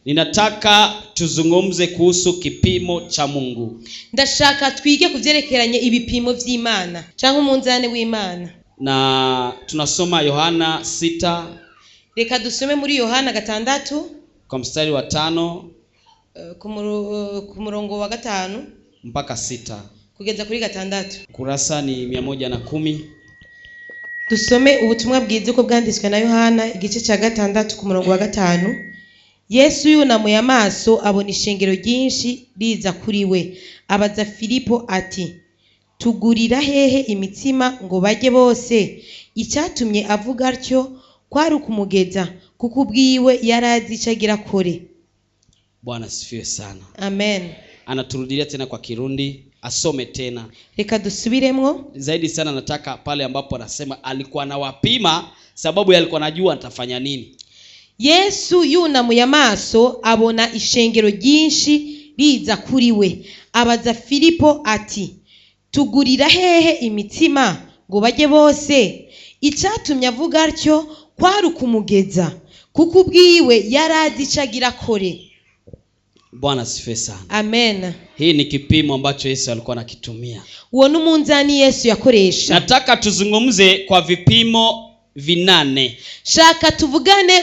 Ninataka tuzungumze kuhusu kipimo cha Mungu. Ndashaka twige kuvyerekeranye ibipimo vy'Imana canke umunzane w'Imana. Na tunasoma Yohana 6. Reka dusome muri Yohana 6 kwa mstari wa 5 ku murongo wa 5 mpaka 6 kugeza kuri 6. Kurasa ni 110. Dusome ubutumwa bwiza uko bwanditswe na Yohana igice cya 6 ku murongo wa 5. Yesu yunamuye amaso abona ishengero ryinshi riza kuri we. Abaza Filipo ati, tugurira hehe imitsima ngo bajye bose? Icyatumye avuga atyo kwari ukumugeza, kuko ubwiwe yarazi icyo agira kore. Bwana asifiwe sana. Amen. Anaturudilia tena kwa Kirundi, asome tena. Reka dusubiremwo. Zaidi sana nataka pale ambapo anasema alikuwa anawapima sababu alikuwa anajua atafanya nini. Yesu yunamuye amaso abona ishengero ryinshi riza kuri we. Abaza Filipo ati, tugurira hehe imitsima ngo bajye bose? Icyatumye avuga atyo kwari ukumugeza, kuko ubwiwe yarazi icyo agira kore. Bwana asifiwe sana. Amen. Hii ni kipimo ambacho Yesu alikuwa anakitumia. Uwo n'umunzani Yesu yakoresha. Nataka tuzungumze kwa vipimo 8. Shaka tuvugane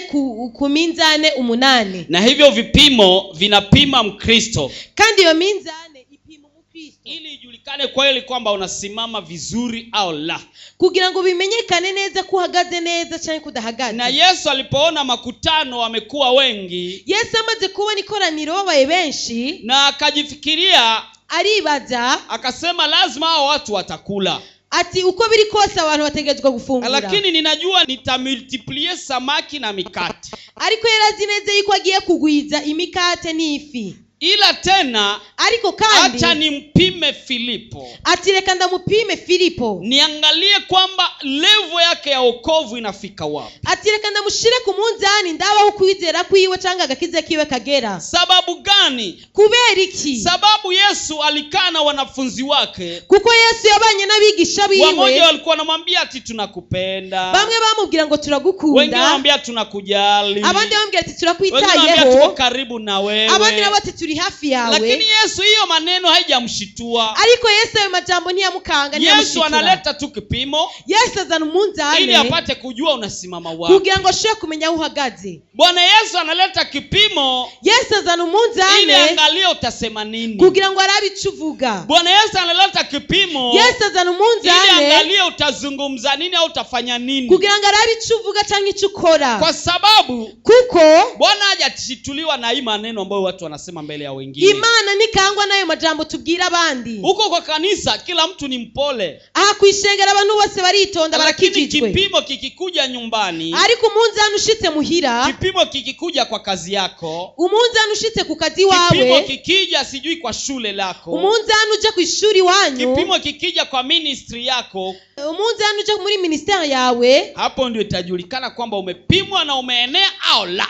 ku minzane 8. Na hivyo vipimo vinapima Mkristo. Kandi iyo minzane ipima Mkristo ili ijulikane kweli kwamba unasimama vizuri au la. Kugira ngo bimenyekane neza ko uhagaze neza cyangwa kudahagaze. Na Yesu alipoona makutano wamekuwa wengi, Yesu amaze kubona ikoraniro babaye benshi, na akajifikiria, aribaza, akasema lazima hao watu watakula. Ati uko biri kose abantu bategetswe gufungura. Lakini ninajua nitamultiplier samaki na mikate. Ariko yarazi neza yuko agiye kugwiza imikate n'ifi. Ila tena ariko kandi acha nimpime Filipo. Ati reka ndamupime Filipo, niangalie kwamba level yake ya wokovu inafika wapi. Ati reka ndamushire ku munzani ndabaho kwizera kwiwe cyangwa agakize kiwe kagera. Sababu gani? Kubera iki? Sababu Yesu alikaa na wanafunzi wake. Kuko Yesu yabanye n'abigisha biwe. Wamoja walikuwa wanamwambia ati tunakupenda. Bamwe bamubwira ngo turagukunda. Wengine wanamwambia tunakujali. Abandi bamubwira ati turakwitayeho. Wengine wanamwambia tuko karibu na wewe. Abandi nabo ati turi hafi yawe. Lakini Yesu hiyo maneno haijamshitua. Ariko Yesu ayo majambo ntiyamukanga. Yesu analeta tu kipimo. Yesu azana umunzani ili apate kujua unasimama wapi. kugira ngo ashobore kumenya uhagaze. Bwana Yesu analeta kipimo. Yesu azana umunzani ili angalie utasema nini. kugira ngo arabe icyo uvuga. Bwana Yesu analeta kipimo. Yesu azana umunzani ili angalie utazungumza nini au utafanya nini. kugira ngo arabe icyo uvuga cyangwa icyo ukora. Kwa sababu kuko Bwana hajatishituliwa na hii maneno ambayo watu wanasema mbele ya wengine. Imana nikangwa nayo majambo tubwira abandi. Huko kwa kanisa kila mtu ni mpole. Kwishengera abantu bose baritonda barakijijwe. Lakini kipimo kikikuja nyumbani, ariko umunzani ushitse muhira, kipimo kikikuja kwa kazi yako, umunzani ushitse ku kazi wawe, kipimo kikija sijui kwa shule lako, umunzani uje ku ishuri wanyu, kipimo kikija kwa ministry yako, umunzani uje muri ministeri yawe, hapo ndio itajulikana kwamba umepimwa na umeenea au la.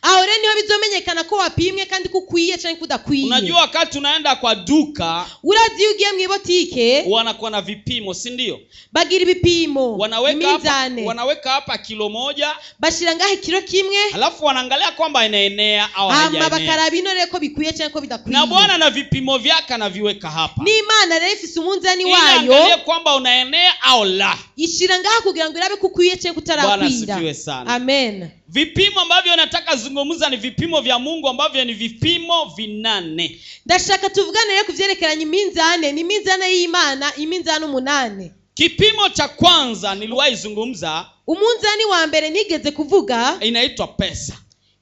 Aho rero niho bizomenyekana ko wapimwe kandi kukwiye cyangwa kudakwiye. Unajua wakati unaenda kwa duka, urazi ugiye mu botike, wanakuwa na vipimo, si ndio? Bagira ibipimo, wanaweka hapa kilo 1, bashira ngahe kilo kimwe, alafu wanaangalia kwamba inaenea au haijaenea. Ama bakaraba inore ko bikwiye cyangwa ko bidakwiye. Na Bwana na vipimo vyake anaviweka hapa. Ni Imana rero ifise umunzani wayo, inaangalia kwamba unaenea au la. Ishira ngaha kugira ngo irabe kukwiye cyangwa kutarakwira. Bwana asifiwe sana. Amen. Vipimo ambavyo nataka zungumza ni vipimo vya Mungu ambavyo ni vipimo 8. Ndashaka tuvugane rero kuvyerekeranya iminzane, ni minzane y'Imana, iminzane 8. Kipimo cha kwanza niliwahi zungumza, umunzani wa mbere nigeze kuvuga, inaitwa pesa.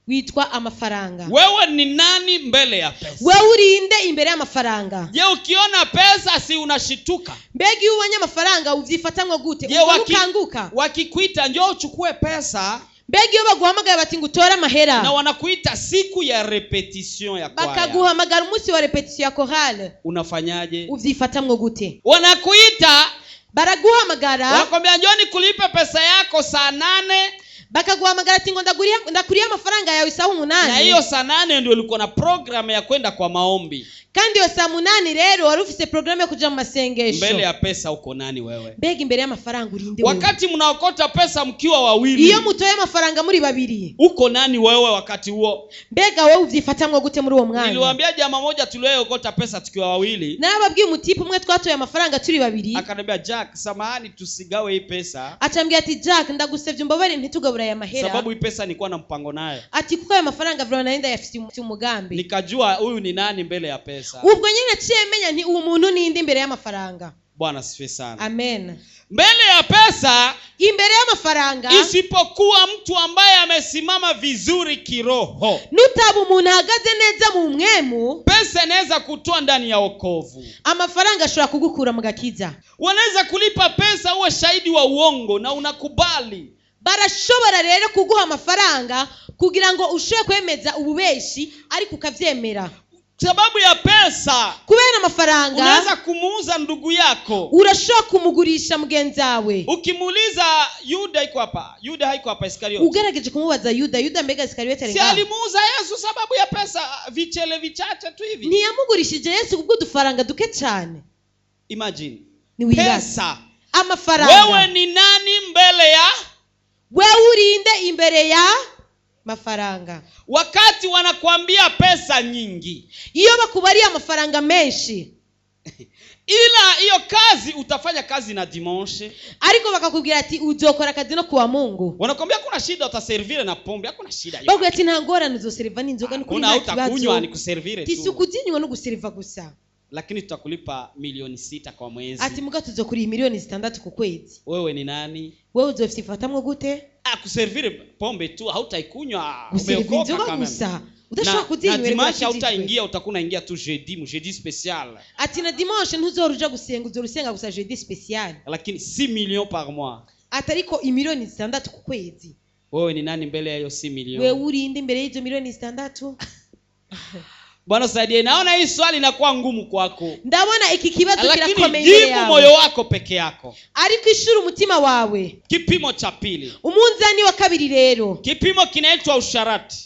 Witwa amafaranga. Wewe ni nani mbele ya pesa? Wewe urinde imbere y'amafaranga. Je, ukiona pesa si unashituka? Mbegi ubonye amafaranga uvyifatamwe gute? Ukanguka. Wakikuita njoo uchukue pesa, mbegi yo baguhamagara bati ngutora amahera, na wanakuita siku ya repetition ya kwaya, bakaguhamagara umunsi wa repetition ya chorale, unafanyaje? Uvyifatamwe gute? Wanakuita, baraguhamagara, wanakwambia njoo nikulipe pesa yako saa 8, bakaguhamagara ati ngo ndakuriye amafaranga yawe saa 8, na hiyo saa 8 ndio ulikuwa na program ya kwenda kwa maombi. kandi iyo saa 8 rero wari ufite program ya kuja mu masengesho. Mbele ya pesa uko nani wewe? Mbega imbere y'amafaranga urinde wewe? Wakati mnaokota pesa mkiwa wawili, iyo mutoye amafaranga muri babiri, uko nani wewe wakati huo? Mbega wewe uvyifatamwe gute muri uwo mwanya? Niliwaambia jamaa moja tuliyookota pesa tukiwa wawili, na babwiye umutipe umwe twatoye amafaranga turi babiri, akaniambia Jack, samahani tusigawe hii pesa. Atambia ati Jack, ndagusevye mbabare ntitugabura ya mahera, sababu hii pesa nilikuwa na mpango nayo. Ati kuko ya mafaranga vile naenda yafiti umugambi. Nikajua huyu ni nani mbele ya pesa. Ubwo nyine naciye menya nti uwo muntu ni indi mbere y'amafaranga. Bwana asifiwe sana. Amen. Mbele ya pesa, imbere y'amafaranga, isipokuwa mtu ambaye amesimama vizuri kiroho, nutaba umuntu ahagaze neza mu mwemu, pesa inaweza kutoa ndani ya wokovu. Amafaranga ashobora kugukura mu gakiza. Wanaweza kulipa pesa uwe shahidi wa uongo na unakubali. Barashobora rero kuguha amafaranga kugira ngo ushobore kwemeza ububeshi ariko ukavyemera. Sababu ya pesa, kubera amafaranga, unaweza kumuuza ndugu yako, urashobora kumugurisha mugenzawe. Ukimuuliza Yuda iko hapa, Yuda haiko hapa Iskarioti, ugerageje kumubaza Yuda mbega Iskarioti ari ngaho, si alimuuza Yesu sababu ya pesa vichele vichache tu hivi? Ntiyamugurishije Yesu kubwo dufaranga duke cyane. Imagine pesa, amafaranga. Wewe ni nani mbele ya? Wewe urinde imbere ya mafaranga. Wakati wanakuambia pesa nyingi, iyo bakubariye amafaranga menshi, ila hiyo kazi utafanya kazi na dimanche, ariko bakakubwira ati uzokora kazi no kuwa Mungu, wanakuambia kuna shida utaservire na pombe, hakuna shida hiyo. Bakubwira ati ntangora nizoserva n'inzoga ni kuri nta kibazo, utakunywa ni kuservire tu, tisukuzinywa no guserva gusa, lakini tutakulipa milioni 6 kwa mwezi. Ati muga tuzokuri milioni 6 ku kwezi. Wewe ni nani? Wewe uzofifatamwe gute? Kuservire pombe tu hautaikunywa, umeokoka kama. Udashaka kuzinywa na dimanche hautaingia, utakuna ingia tu jeudi special. Ati na dimanche ntuzoruja gusenga, uzorusenga gusa jeudi special. Lakini 6 millions par mois. Atariko imilioni 6 ku kwezi. Wewe ni nani mbele ya hiyo 6 millions? Wewe urinde mbele hizo milioni 6? Bwana saidie, naona hii swali inakuwa ngumu kwako. Ndabona iki kibazo kirakomeye mbele yako. Jibu moyo wako peke yako. Ariko ishuru umutima wawe. Kipimo cha pili. Umunzani wa kabiri rero. Kipimo kinaitwa usharati.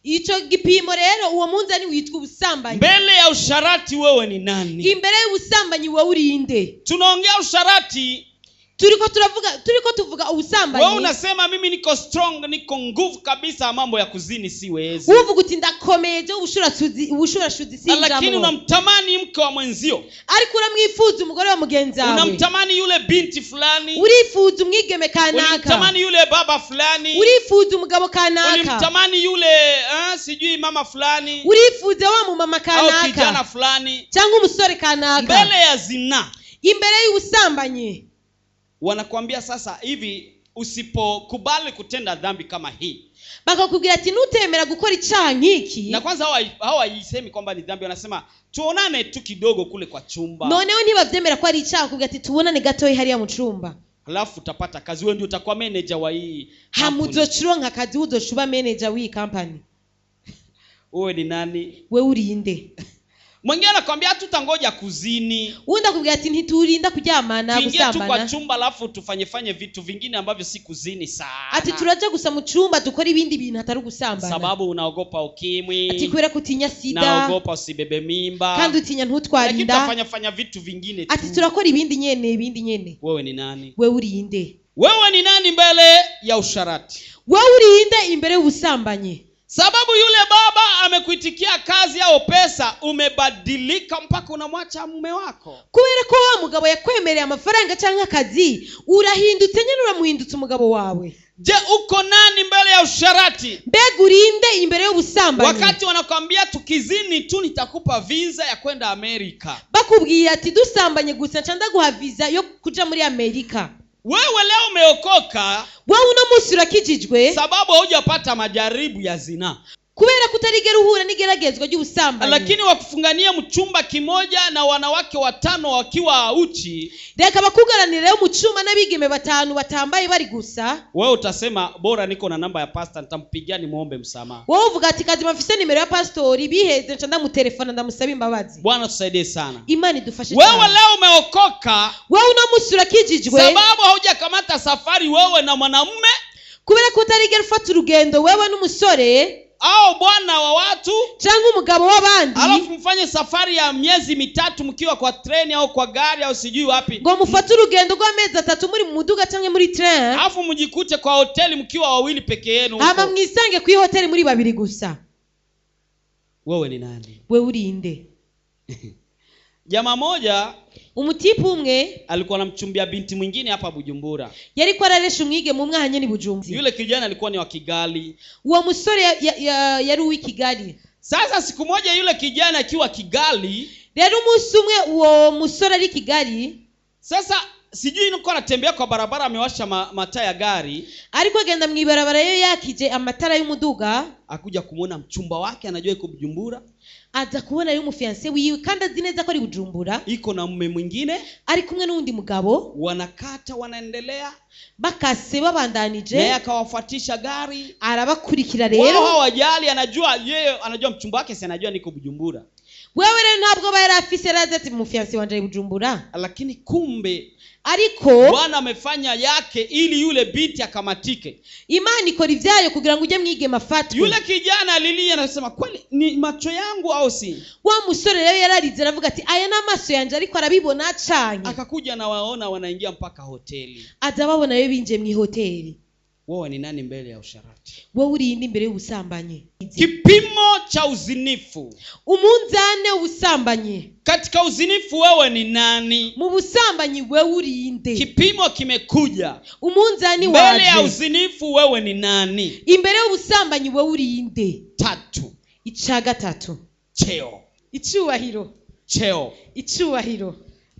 Icho gipimo rero uwo munzani witwa ubusambanyi. Mbele ya usharati wewe ni nani? Imbere y'ubusambanyi wewe urinde. Tunaongea usharati, turiko tuvuga ubusambanyi. Wewe unasema mimi niko strong, niko nguvu kabisa, mambo ya kuzini siwezi. Uvuga uti ndakomeje ubushurashuzi sinjamo. Lakini unamtamani mke wa mwenzio. Ariko uramwifuza umugore wa mugenzawe. Unamtamani yule binti fulani. Urifuza umwigeme kanaka. Unamtamani yule baba fulani. Urifuza umugabo kanaka. Unamtamani yule sijui mama fulani. Urifuza wa mu mama kanaka. Au kijana fulani. Cyangwa umusore kanaka. Mbele ya zina. Imbere y'ubusambanyi. Wanakuambia sasa hivi, usipokubali kutenda dhambi kama hii, bakakubwira ati nutemera gukora icyaha nkiki. Na kwanza hawayisemi kwamba ni dhambi, wanasema tuonane tu kidogo kule kwa chumba. Noneho ntibavyemera ko ari icyaha, kubwira ati tubonane gatoyi hariya mu chumba. Halafu utapata kazi, wewe ndio utakuwa manager wa hii. Hamuzochironka kazi, uzoshuba manager w'i company. Wewe ni nani? Wewe urinde. Mwingine anakuambia tutangoja kuzini. Uenda kubwira ati ntiturinda kuryamana gusambana. Tu kwa chumba alafu tufanye vitu vingine ambavyo si kuzini sana. Ati turaja gusa mu chumba dukora ibindi bintu atari gusambana. Sababu unaogopa ukimwi. Ati kwera kutinya sida. Naogopa usibebe mimba. Kandi utinya ntutwarinda. Lakini fanya vitu vingine tu. Ati turakora ibindi nyene. Wewe ni nani? Wewe urinde. Wewe ni nani mbele ya usharati? Wewe urinde imbere y'ubusambanyi. Sababu yule baba amekuitikia kazi au pesa, umebadilika mpaka unamwacha mume wako. Kubera ko wa mugabo yakwemereye amafaranga cyangwa akazi, urahindutse nyene uramuhindutse umugabo wawe. Je, uko nani mbele ya usharati? Mbega urinde imbere y'ubusambanyi. Wakati wanakuambia tukizini tu nitakupa visa ya kwenda Amerika. Bakubwiye ati dusambanye gusa cyanda guha visa yo kuja muri Amerika. Wewe leo umeokoka, wewe uno munsi urakijijwe, sababu hujapata majaribu ya zina. Kubera kutarigera uhura n'igeragezwa ry'ubusambanyi. Lakini wakufungania mchumba kimoja na wanawake 5 wakiwa uchi, reka bakugaranira mu cyuma n'abigeme 5 batambaye bari gusa. Wewe utasema bora niko na namba ya pastor, nitampigia nimuombe msamaha. Wewe uvuga ati kazi mafise nimero ya pastor, biheze nca ndamutelefona ndamusaba imbabazi. Bwana tusaidie sana. Imani dufashe sana. Wewe leo umeokoka, wewe uno munsi urakijijwe, sababu hujakamata safari wewe na mwanamume. kubera ko utarigera ufata urugendo wewe n'umusore au bwana wa watu cyangwa umugabo w'abandi alafu mfanye safari ya miezi 3 mkiwa kwa treni au kwa gari au sijui wapi, ngo mufate urugendo rw'amezi 3 muri mu muduga cyangwa muri train, alafu mjikute kwa hoteli mkiwa wawili peke yenu huko. Hama mwisange ku hoteli muri babiri gusa. Wewe ni nani? Wewe urinde. Jamaa moja umutipu umwe alikuwa anamchumbia binti mwingine hapa Bujumbura. Yari kwa araresha umwige mu mwanya ni Bujumbura. Yule kijana alikuwa ni wa Kigali. Uwo musore yari uwi Kigali. Sasa siku moja yule kijana akiwa Kigali, rero umunsi umwe uwo musore ari Kigali, sasa sijui nuko anatembea kwa barabara amewasha mataa ya gari, ariko agenda mwibarabara yo yakije amatara y'umuduga, akuja kumuona mchumba wake anajua iko Bujumbura, aza kubona yo mufiance wiwe kandi azi neza ko ari Bujumbura, iko na mume mwingine, ari kumwe n'undi mugabo, wanakata wanaendelea bakase babandanije, naye akawafuatisha gari, arabakurikira rero. wao hawajali, anajua yeye anajua mchumba wake si anajua niko Bujumbura. Wewe rero ntabwo bayara afise razati mufiance wanje ari Bujumbura, lakini kumbe ariko Bwana amefanya yake ili yule binti akamatike. Imani ikora ivyayo kugira ngo ujye mwige mafatwe. Yule kijana alilia na kusema kweli ni macho yangu au si? Wa musore rero yararize aravuga ati aya n'amaso yanje ariko arabibona cyane. Akakuja na waona wanaingia mpaka hoteli. Aza babona yo binje mu hoteli. Wewe ni nani mbele ya usharati? Wewe urinde imbere y'ubusambanyi. Kipimo cha uzinifu. Umunzane ubusambanyi. Katika uzinifu wewe ni nani? Mu busambanyi wewe urinde. Kipimo kimekuja. Umunzani waje. Mbele ya uzinifu wewe ni nani? Imbere y'ubusambanyi wewe urinde. 3. Ica gatatu. Cheo. Icyubahiro. Cheo. Icyubahiro.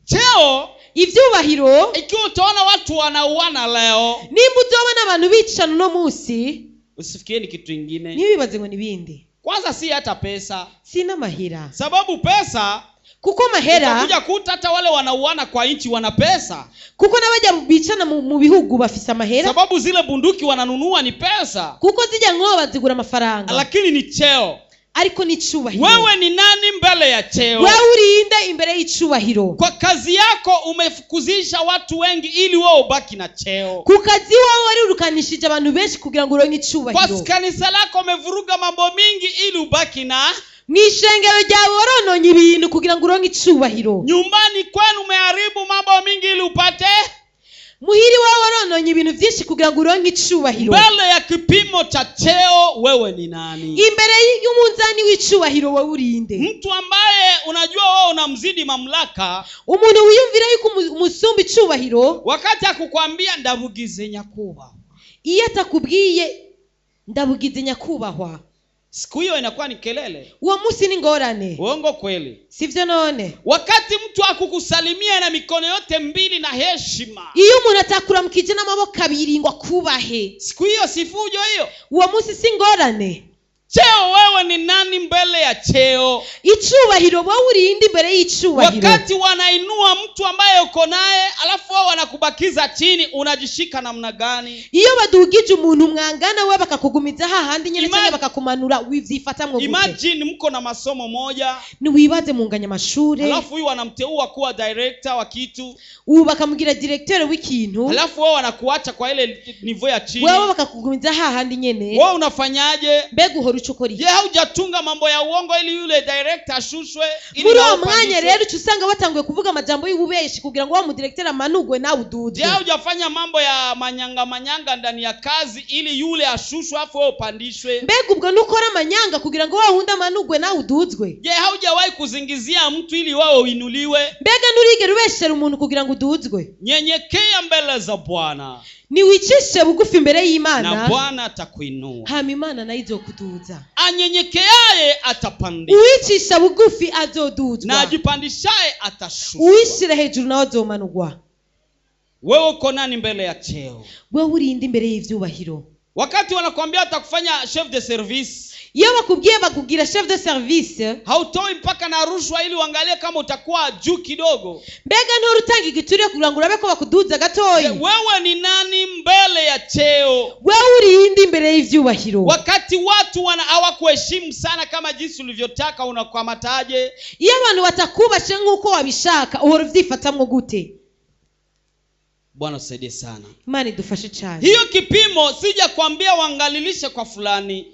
Cheo, ivyubahiro. Ikiwa utaona watu wanauana leo, nimba utabona abantu bicana no munsi, usifikirie ni kitu kingine. Nibibaze ngo nibindi. Kwanza si hata pesa. Sina mahera. Sababu pesa, kuko mahera utakuja kuta hata wale wanauana kwa inchi wana pesa. Kuko nabaja bicana mu bihugu bafisa mahera. Sababu zile bunduki wananunua ni pesa. Kuko zijya ngo bazigura amafaranga. Lakini ni cheo. Ariko ni cyubahiro. Wewe ni nani mbele ya cheo? Wewe urinde imbere y'icubahiro. Kwa kazi yako umefukuzisha watu wengi ili wewe ubaki na cheo. Ku kazi wawe warirukanishije abantu benshi kugira ngo uronke icubahiro. Kwa kanisa lako umevuruga mambo mingi ili ubaki na mwishengero ryawe warononye ibintu kugira ngo uronke icubahiro. Nyumbani kwenu umeharibu mambo mingi ili upate muhiri wawe warononye ibintu byinshi kugira ngo uronke icubahiro. Mbele ya kipimo cha cheo wewe ni nani? Imbere y'umunzani w'icubahiro wewe urinde. Mtu ambaye unajua wewe unamzidi mamlaka, umuntu wiyumvira yuko umusumba icubahiro, wakati akukwambia ndabugize nyakubahwa, iyo atakubwiye ndabugize nyakubahwa, siku hiyo inakuwa ni kelele. Uwo munsi ni ngorane. Uongo kweli? Sivyo none? Wakati mtu akukusalimia na mikono yote mbili na heshima, iyo umuntu atakuramukije n'amaboko abiri ngo akubahe, siku hiyo si fujo hiyo? Uwo munsi si ngorane. Cheo, wewe ni nani mbele ya cheo? Icubahiro wewe urinde imbere y'icubahiro. Wakati wanainua mtu ambaye uko naye alafu wao wanakubakiza chini, unajishika namna gani? Iyo badugije umuntu mwangana we bakakugumiza hahandi nyene cyane bakakumanura wivyifatamwe gute? Imagine mko na masomo moja, ni wibaze munganya mashure, alafu huyu wanamteua kuwa director wa kitu, ubu bakamugira directeur w'ikintu, alafu wao wanakuacha kwa ile niveau ya chini, wewe bakakugumiza hahandi nyene. Wewe unafanyaje? Mbega uhora ucukori? Je, haujatunga mambo ya uongo ili yule director ashushwe ili muri uwo mwanya rero usanga batanguye kuvuga amajambo y'ububeshi kugira ngo wa mu directeur amanugwe nawe uduje? Je, haujafanya mambo ya manyanga ndani ya kazi ili yule ashushwe afu wewe upandishwe? Mbega ubwo nukora amanyanga kugira ngo wa hunda amanugwe nawe uduzwe? Je, haujawahi kuzingizia mtu ili wewe uinuliwe? Mbega nurigera ubeshera umuntu kugira ngo uduzwe? Nyenyekea mbele za Bwana, ni wicishe bugufi imbere y'Imana, na Bwana atakuinua. hama Imana nayo izokuduza. Anyenyekeaye atapandishwa, uwicisha bugufi azoduzwa, na ajipandishaye atashushwa. uwishira hejuru nawe azomanurwa. Wewe uko nani mbele ya cheo? Wewe urinde imbere y'ivyubahiro. Wakati wanakuambia atakufanya chef de service, iyo bakubwiye bakugira chef de service, hautoi mpaka na rushwa ili uangalie kama utakuwa juu kidogo. Mbega nturutanga igituriye kugira ngo urabe ko bakuduza gatoyi? Wewe ni nani mbele ya cheo? Wewe urinde imbere y'ivyubahiro. Wakati watu hawakuheshimu sana kama jinsi ulivyotaka, unakwamataje? Iyo abantu batakubashe nk'uko wabishaka, uhora uvyifatamwe gute? Bwana usaidie sana. Imana idufashe cyane. Hiyo kipimo sija kuambia uangalilishe kwa fulani.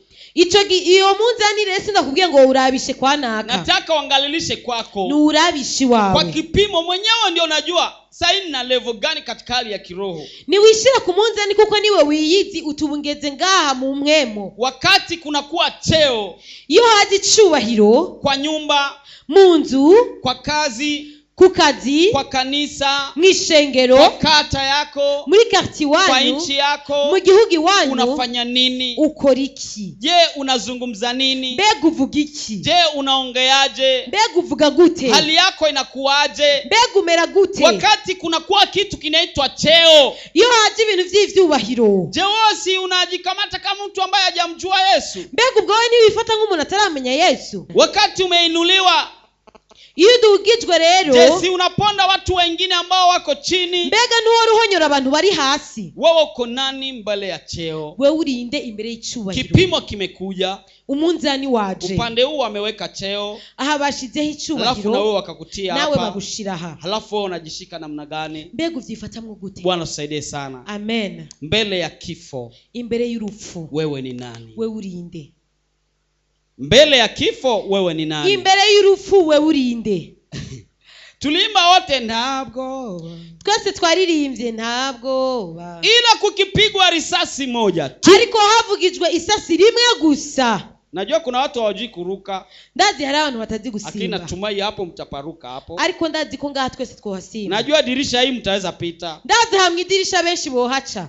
Iyo munzani rero sindakubwiye ngo urabishe kwa naka. Nataka uangalilishe kwako. Ni urabishi wawe. Kwa kipimo mwenyewe ndio unajua sasa na level gani katika hali ya kiroho. Ni wishira ku munzani kuko niwe wiyizi utubungeze ngaha mu mwemo. Wakati kuna kuwa cheo, iyo haje icubahiro kwa nyumba, mu nzu, kwa kazi, ku kazi, kwa kanisa, mwishengero, kwa kata yako, muri quartier wanyu, kwa nchi yako, mu gihugu wanyu, unafanya nini? Ukora iki? Je, unazungumza nini? Mbega uvuga iki? Je, unaongeaje? Mbega uvuga gute? Hali yako inakuaje? Mbega umera gute? Wakati kuna kuwa kitu kinaitwa cheo, iyo haje ibintu vy'ivyubahiro, je wasi unajikamata kama mtu ambaye hajamjua Yesu? Mbega ubwo wewe wifata nk'umuntu ataramenya Yesu? Wakati umeinuliwa, iyo dugijwe rero, je si unaponda watu wengine ambao wako chini? Mbega nuho ruhonyora abantu bari hasi? Wewe uko nani mbele ya cheo? Wewe urinde imbere y'icubahiro. Kipimo kimekuja, umunzani waje, upande huu ameweka cheo, aha bashizeho icubahiro, halafu na wewe wakakutia hapa, nawe bagushiraha, halafu wewe unajishika namna gani? Mbega uvyifatamwe gute? Bwana usaidie sana. Amen. Mbele ya kifo, imbere y'urupfu, wewe ni nani? wewe urinde. Mbele ya kifo, wewe ni nani? Imbere y'urupfu, wewe urinde. Tulimba wote ntabwo, twese twaririmbye ntabwo, ila kukipigwa risasi moja tu, ariko havugijwe isasi rimwe gusa. Najua kuna watu hawajui kuruka. Ndazi hari abantu batazi gusimba. Lakini natumai hapo mtaparuka hapo. Ariko ndazi ko ngaha twese twohasimba. Najua dirisha hii mtaweza pita. Ndazi hamwe dirisha benshi bohaca.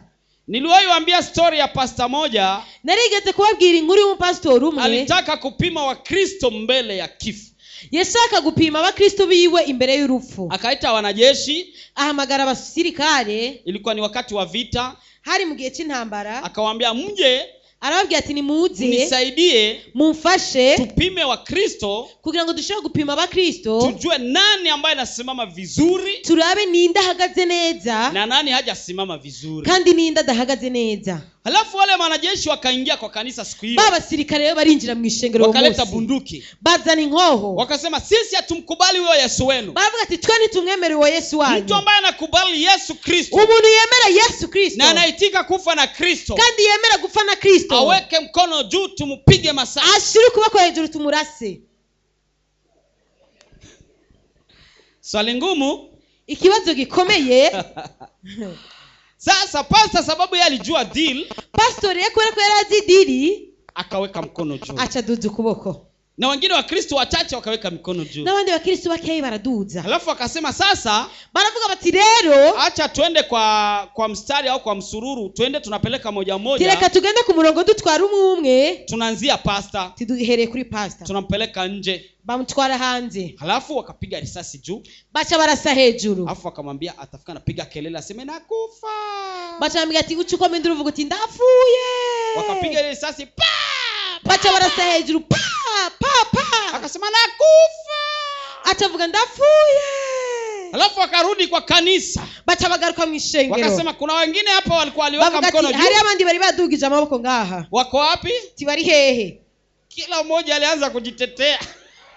Niliwaambia story ya pastor moja. Narigeze kubabwira inkuru y'umupastor umwe. Alitaka kupima Wakristo mbele ya kifo. Yashaka gupima abakristo biwe imbere y'urupfu. Akaita wanajeshi, ahamagara abasirikare. Ilikuwa ni wakati wa vita. Hari mu gihe cy'intambara. Akawaambia mje, arababwira ati nimuze nisaidie mumfashe tupime Wakristo kugira ngo dushobore gupima abakristo, tujue nani ambaye anasimama vizuri, turabe ninde ahagaze neza na nani hajasimama vizuri, kandi ninde adahagaze neza. Halafu wale wanajeshi wakaingia kwa kanisa siku hiyo. Baba sirikare rero barinjira mu ishengero wakaleta bunduki, bazana inkoho, wakasema sisi hatumkubali huyo Yesu wenu. Baravuga ati twe ntitumwemere uwo Yesu wanyu. Mtu ambaye anakubali Yesu Kristo, umuntu yemera Yesu Kristo na anaitika kufa na Kristo, kandi yemera gupfa na Kristo, aweke mkono juu tumpige masasi, ashire ukuboko hejuru tumurase. Swali ngumu, ikibazo gikomeye. Sasa pastor sababu yeye alijua deal, pastor yako yarazi dili, akaweka mkono juu, acha dudu kuboko, na wengine wa Kristo wachache wakaweka mikono juu, na wande wa Kristo bakeyi baraduza. Halafu akasema sasa baravuga bati rero acha tuende kwa mstari au kwa msururu, tuende tunapeleka moja moja, tireka tugende ku murongo dutwara umwe, tunaanzia pastor, tuduhereye kuri pastor, tunampeleka nje, bamutwara hanze. Halafu wakapiga risasi juu, bacha barasa hejuru, halafu akamwambia atafika napiga kelele aseme nakufa, bacha ambia ati uchuko menduru vuga ati ndafuye, wakapiga risasi pa, bacha barasa hejuru pa pa pa, akasema nakufa, atavuga ndafuye. Halafu akarudi kwa kanisa, bacha bagaruka mu ishengero, wakasema kuna wengine hapa walikuwa aliweka mkono juu, hari abandi bari badugije amaboko ngaha, wako wapi? Tibari hehe? Kila mmoja alianza kujitetea,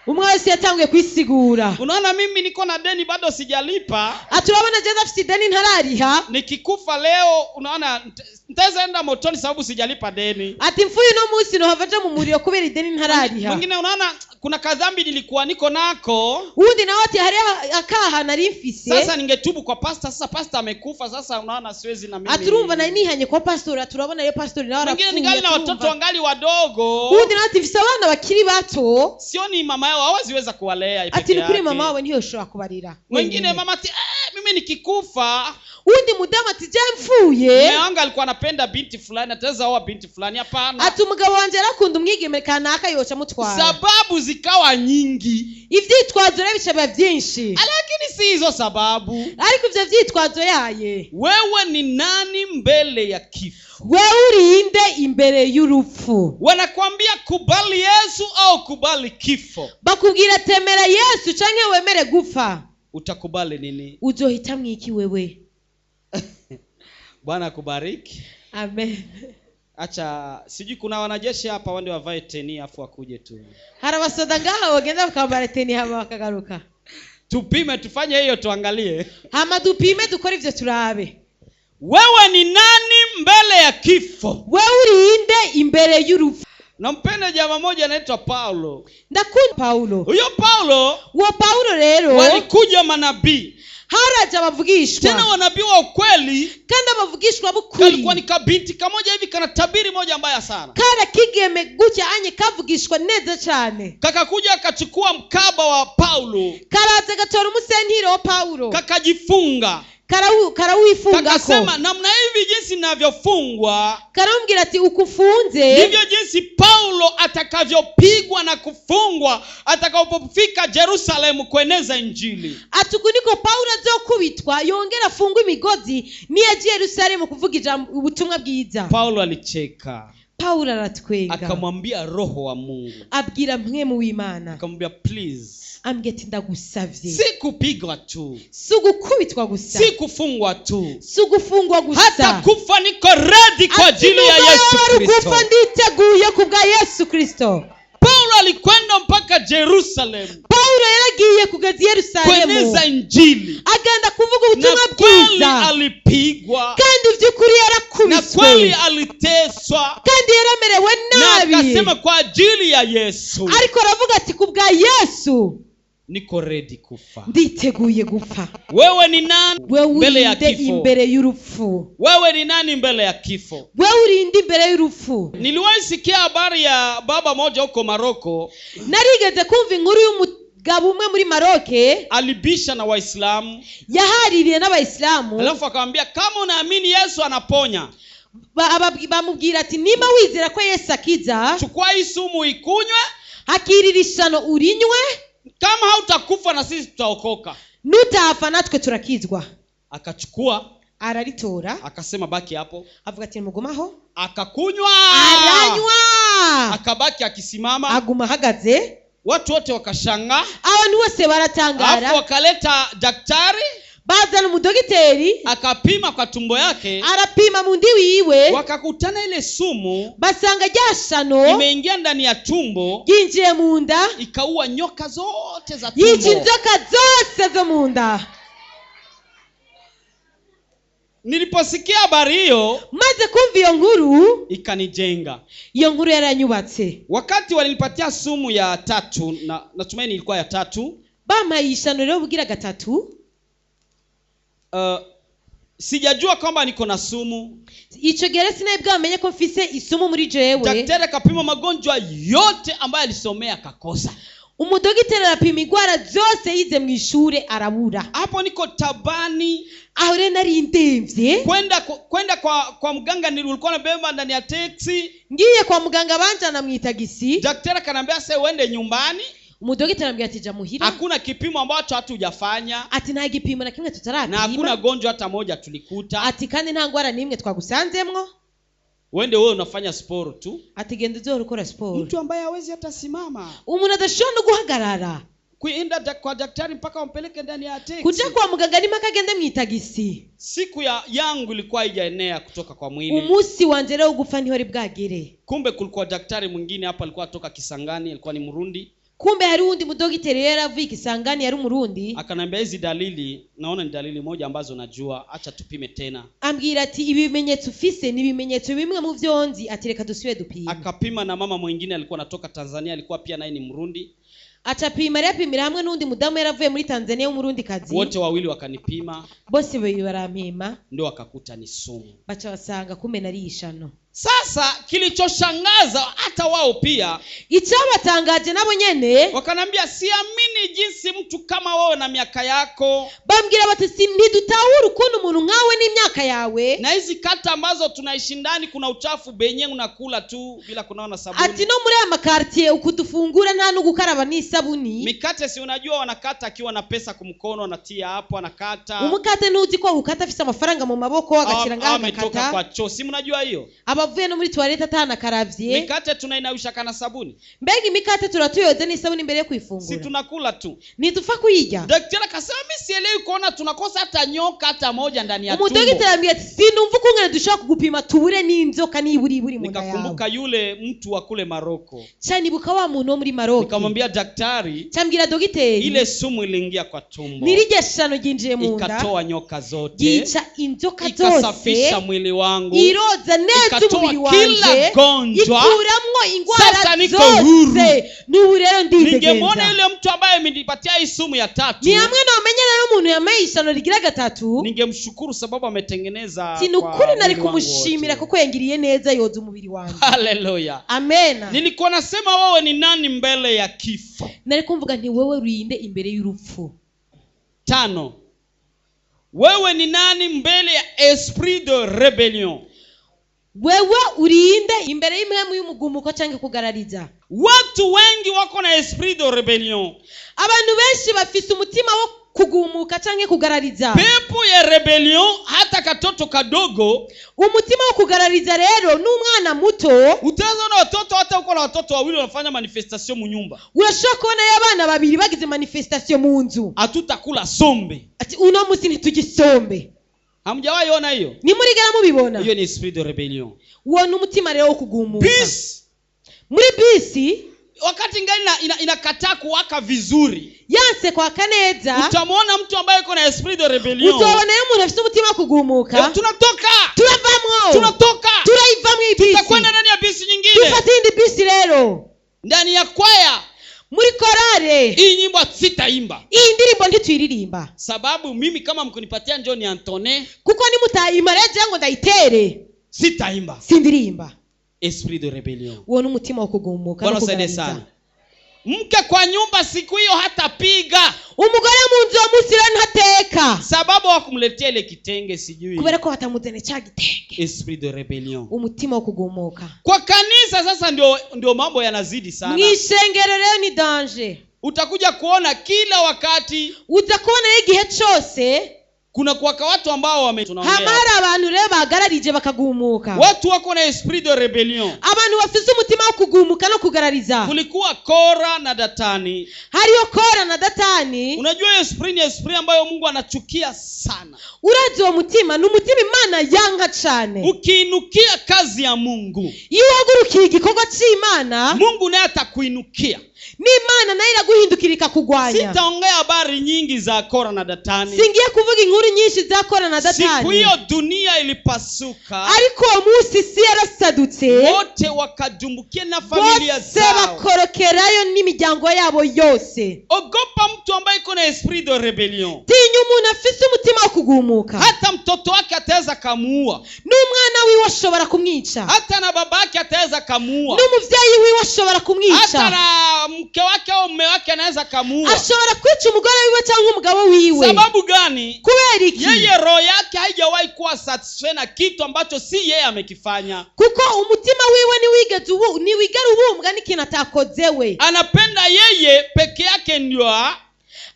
umwe wese yatanguye kwisigura. Unaona mimi niko na deni bado sijalipa, aturabona jeza afite deni ntarariha, nikikufa leo unaona nitaweza enda motoni sababu sijalipa deni, ati mfuye no munsi no havaja mu muriro kubera deni ntarariha. Mwingine unaona kuna kadhambi nilikuwa niko nako, undi na wote hari akaha nari mfise, sasa ningetubu kwa pastor, sasa pastor amekufa, sasa unaona siwezi na mimi, aturumva na nihanye kwa pastor, turabona yo pastor na warafuye. Mwingine ningali na watoto wangali wadogo, undi na ati mfise abana bakiri bato, sioni mama yao hawaziweza kuwalea ipeke ati yake, kuri mama wao ntiyo shobora kubarira. Mwingine mama ati mimi nikikufa, undi mudamu ati je mfuye, mume wangu alikuwa anapenda binti fulani, ataweza oa binti fulani. Hapana, ati umugabo wanje arakunda umwigeme kanaka yoca mutwara. Sababu zikawa nyingi, ivyitwazo rero bicaba byinshi, lakini si hizo sababu. ariko ivyo vyitwazo yaye, wewe ni nani mbele ya kifo? wewe urinde imbere y'urupfu. Wanakuambia kubali Yesu au kubali kifo, bakubwira temera Yesu canke wemere gupfa, utakubali nini? uzohitamwe iki wewe? Bwana akubariki. Amen. Acha sijui kuna wanajeshi hapa wande wavae teni afu wakuje tu, harabasoda ngaho bagenda bakambara teni hama bakagaruka, tupime tufanye hiyo tuangalie, hama dupime dukora ivyo turabe. wewe ni nani mbele ya kifo? wewe urinde imbere y'urupfu. Nampenda jamaa moja anaitwa Paulo. Ndakunda Paulo. Huyo Paulo, Wa Paulo rero walikuja manabii. haraja bavugishwa. Tena wanabii wa ukweli. Kandi abavugishwa bukuri. Kalikuwa ni kabinti kamoja hivi kana tabiri moja mbaya sana. Kara kigeme gutya anye kavugishwa neza cyane. Kakakuja akachukua mkaba wa Paulo. Karaza gatora umusentiro wa Paulo. Kakajifunga. Karawifungako. Kakasema namna hivi jinsi ninavyofungwa, karamubwira ati ukufunze ndivyo jinsi Paulo atakavyopigwa na kufungwa atakapofika Yerusalemu kueneza injili. atukuniko Paulo azokubitwa yongera afungwa imigozi niyaje Yerusalemu kuvuga ubutumwa bwiza. Paulo alicheka. Paulo aratwenga. Akamwambia Roho wa Mungu. Abwira mpwemu w'Imana. Akamwambia please. Ambwira ati ndagusavye. Si kupigwa tu. Si gukubitwa gusa. Si kufungwa tu. Si gufungwa gusa. Hata kufa niko ready kwa ajili ya Yesu Kristo. Kufa nditeguye kubwa Yesu Kristo. Paulo alikwenda mpaka Jerusalemu. Paulo yaragiye kugeza Yerusalemu. Kueneza injili. Agenda kuvuga ubutumwa bwiza. Na kweli alipigwa. Kandi vyukuri yarakubiswe. Na kweli aliteswa. Kandi yaramerewe nabi. Na akasema kwa ajili ya Yesu. Ariko aravuga ati kubwa Yesu niko ready kufa. Nditeguye gupfa. Wewe ni nani mbele ya kifo? Imbere y'urupfu. Wewe ni nani mbele ya kifo? Wewe urinde imbere y'urupfu. Niliwahi sikia habari ya baba moja huko Maroko. Narigeze kumva inkuru y'umugabo umwe muri Maroke. Alibisha na Waislamu. Yahaririye n'Abayisilamu. Alafu akamwambia kama unaamini Yesu anaponya. Bamubwira ati niba wizera ko Yesu akiza, chukua hii sumu ikunywe, hakiririshano urinywe, kama hautakufa na sisi tutaokoka. Nutafa natwe turakizwa. Akachukua, araritora, akasema baki hapo. Avuga ati mugumaho. Akakunywa. Aranywa. Akabaki akisimama. Aguma hagaze. Watu wote wakashanga. Abantu bose baratangara. Alafu wakaleta daktari. Bazana umudogiteri. Akapima kwa tumbo yake. Arapima mundi wiwe. Wakakutana ile sumu. Basanga ryashano imeingia ndani ya tumbo. Ginjiye munda. Ikaua nyoka zote za tumbo. Yica inzoka zose zo munda. Niliposikia habari hiyo, maze kumva iyo nkuru, ikanijenga. Iyo nkuru yaranyubatse. Wakati walinipatia sumu ya 3, na natumaini ilikuwa ya 3. Bamayishano rero bugira gatatu. Sijajua kwamba niko na sumu. Ico gere sinabwa amenye ko mfise isumu muri jewe. Daktari akapima magonjwa yote ambayo alisomea akakosa. Umudogiteri arapima igwara zose yize mu ishure arabura. Hapo niko tabani. Aho rero nari ndemvye. Kwenda kwa mganga nilikuwa nabeba ndani ya taxi. Ngiye kwa muganga banjana mu itagisi. Daktari akanambia sasa uende nyumbani. Umudogiteri anambia ati ja muhira. Hakuna kipimo ambacho hatujafanya. Ati nta gipimo na kimwe tutarapima. Na hakuna gonjwa hata moja tulikuta. Ati kandi nta ngwara nimwe twagusanzemwo. Wende wewe unafanya sport tu. Ati genda uzora ukora sport. Mtu ambaye hawezi hata simama. Umuntu adashobora guhagarara. Kuenda kwa daktari mpaka wampeleke ndani ya taxi. Kuja kwa muganga ni mpaka agende mu itagisi. Siku yangu ilikuwa haijaenea kutoka kwa mwili. Umunsi wanje rero gupfa ntihori bwagere. Kumbe kulikuwa daktari mwingine hapa alikuwa kutoka Kisangani, alikuwa ni Murundi. Kumbe hari undi mudogiteri yaravuye Kisangani yari Murundi. Akanambia hizi dalili, naona ni dalili moja ambazo najua, acha tupime tena. Ambwira ati ibimenyetso ufise ni bimenyetso bimwe mu vyonzi, ati reka dusubire dupime. Akapima na mama mwingine alikuwa anatoka Tanzania, alikuwa pia naye ni Murundi. Atapima yapimira hamwe n'undi mudamu yaravuye muri Tanzania w'umurundi kazi. Wote wawili wakanipima. Bose barampima. Ndio wakakuta ni sumu. Bacha wasanga kumbe nari ishano. Sasa kilichoshangaza hata wao pia, icyabatangaje nabo nyene, wakanambia siamini jinsi mtu kama wewe na miaka yako. Bambwira bati ntidutahura ukuntu umuntu nkawe n'imyaka yawe. Na hizi kata ambazo tunaishi ndani kuna uchafu benye unakula tu bila kunaona sabuni. Ati no muri ama quartier ukutufungura nta no gukaraba n'isabuni. Mikate si unajua wanakata akiwa na pesa kumkono anatia hapo anakata. Umukate nuzi ko ukata afisa amafaranga mu maboko agashira ngaho ametoka kwa choo. Si mnajua hiyo? Abavuye no muri toilette atana karavye. Mikate tunainawisha kana sabuni. Mbega imikate turatuyoze n'isabuni mbere yo kwifungura. Si tunakula kuila tu. ntitupfa kuyirya. Daktari akasema mimi sielewi kuona tunakosa hata nyoka hata moja ndani ya tumbo. Umudogiteri ambia ati sinumva ukungana dushobora kugupima tubure n'inzoka niburi mu nda yawe. Nikakumbuka yule mtu wa kule Maroko. Cyane ibuka wa muntu wo muri Maroko. Nikamwambia daktari, cyambwira dogiteri, ile sumu iliingia kwa tumbo, nirije shano ginjiye mu nda, ikatoa nyoka zote, yica inzoka zose, ikasafisha mwili wangu, iroza neza umubiri wanje, kila gonjwa, ikuramwo ingwara sasa niko huru. N'ubu rero ndidegenza. Ningemwona yule mtu ambaye amenipatia hii sumu ya 3, ni hamwe no menyana n'umuntu yamaye ishano rigira 3, ningemshukuru sababu ametengeneza. Sinukuri nari kumushimira kuko yangiriye neza yoza umubiri wanjye. Haleluya, amen. Nilikuwa nasema wewe ni nani mbele ya kifo. Nari kumvuga nti wewe urinde imbere y'urupfu. 5, wewe ni nani mbele ya esprit de rebellion. Wewe urinde imbere y'imhemu y'umugumuko cyangwa kugarariza. Watu wengi wako na esprit de rebellion. Abantu benshi bafise umutima wo kugumuka cyangwa kugarariza. Pepo ya rebellion, hata katoto kadogo, umutima wo kugarariza rero n'umwana muto. Utaza na watoto, hata uko na watoto wawili wanafanya manifestation mu nyumba, urashobora kubona y'abana babiri bagize manifestation mu nzu. Hatutakula sombe, ati uno musi ntitugisombe. Hamjawahi ona hiyo? Ni murigana mubibona? Hiyo ni esprit de rebellion. Uwo n'umutima rero wo kugumuka. Muri bisi wakati ngani inakataa kuwaka vizuri, yanse kwa kaneza, utamwona mtu ambaye yuko na esprit de rebellion, utaona yeye umuntu afite umutima wo kugumuka. Tunatoka, turayivamwo ibisi, tutakwenda ndani ya bisi nyingine, tufatinde bisi rero ndani ya kwaya, muri korale. Hii nyimbo sitaimba, hii ndirimbo ntitwiririmba, sababu mimi kama mkunipatia John Antone, kuko ni mutayima reje ngo ndayitere, sitaimba, sindirimba. Esprit de rebellion, uwo n'umutima wo kugumuka. Bwana saidie sana. Mke kwa nyumba siku hiyo hata piga, umugore mu nzu wa musira ntateka, sababu wakumletea ile kitenge sijui, kubera ko batamuzene cha gitenge. Esprit de rebellion, umutima wo kugumuka. Kwa kanisa sasa ndio mambo yanazidi sana. Mwishengero rero ni danger. Utakuja kuona kila wakati, utakuona igihe cyose kuna kuwaka watu ambao tunaongea, hamara abantu rero bagararije bakagumuka. Watu wako na esprit de rebellion, abantu bafite umutima wo kugumuka no kugarariza. Kulikuwa Kora na Datani. Hariyo Kora na Datani. Unajua esprit ni esprit ambayo Mungu anachukia sana. Urazi uwo mutima ni umutima Imana yanga cyane. Ukiinukia kazi ya Mungu, iyo wagurukiye igikorwa cy'Imana, Mungu naye atakuinukia. N'Imana nayo iraguhindukirika kugwanya. Sitaongea habari nyingi za Kora na Datani, singiye kuvuga inkuru nyinshi za Kora na Datani. Siku hiyo dunia ilipasuka, ariko umunsi isi yarasadutse, wote wakadumbukia na familia zao, bakorokerayo n'imiryango yabo yose. Ogopa mtu ambaye iko na esprit de rebellion. Tinya umuntu afite umutima wo kugumuka. Hata mtoto wake ataweza kamuua, n'umwana wiwe ashobora kumwica, hata na babake ataweza kamuua, n'umuvyeyi wiwe ashobora kumwica, hata na mke wake au mume wake anaweza kamuua. ashobora kwica umugore wiwe cyangwa umugabo wiwe. Sababu gani? Kubera iki? Yeye roho yake haijawahi kuwa satisfied na kitu ambacho si yeye amekifanya. Kuko umutima wiwe ni wigera ubumbwa n'ikintu atakozewe. Anapenda yeye peke yake ndio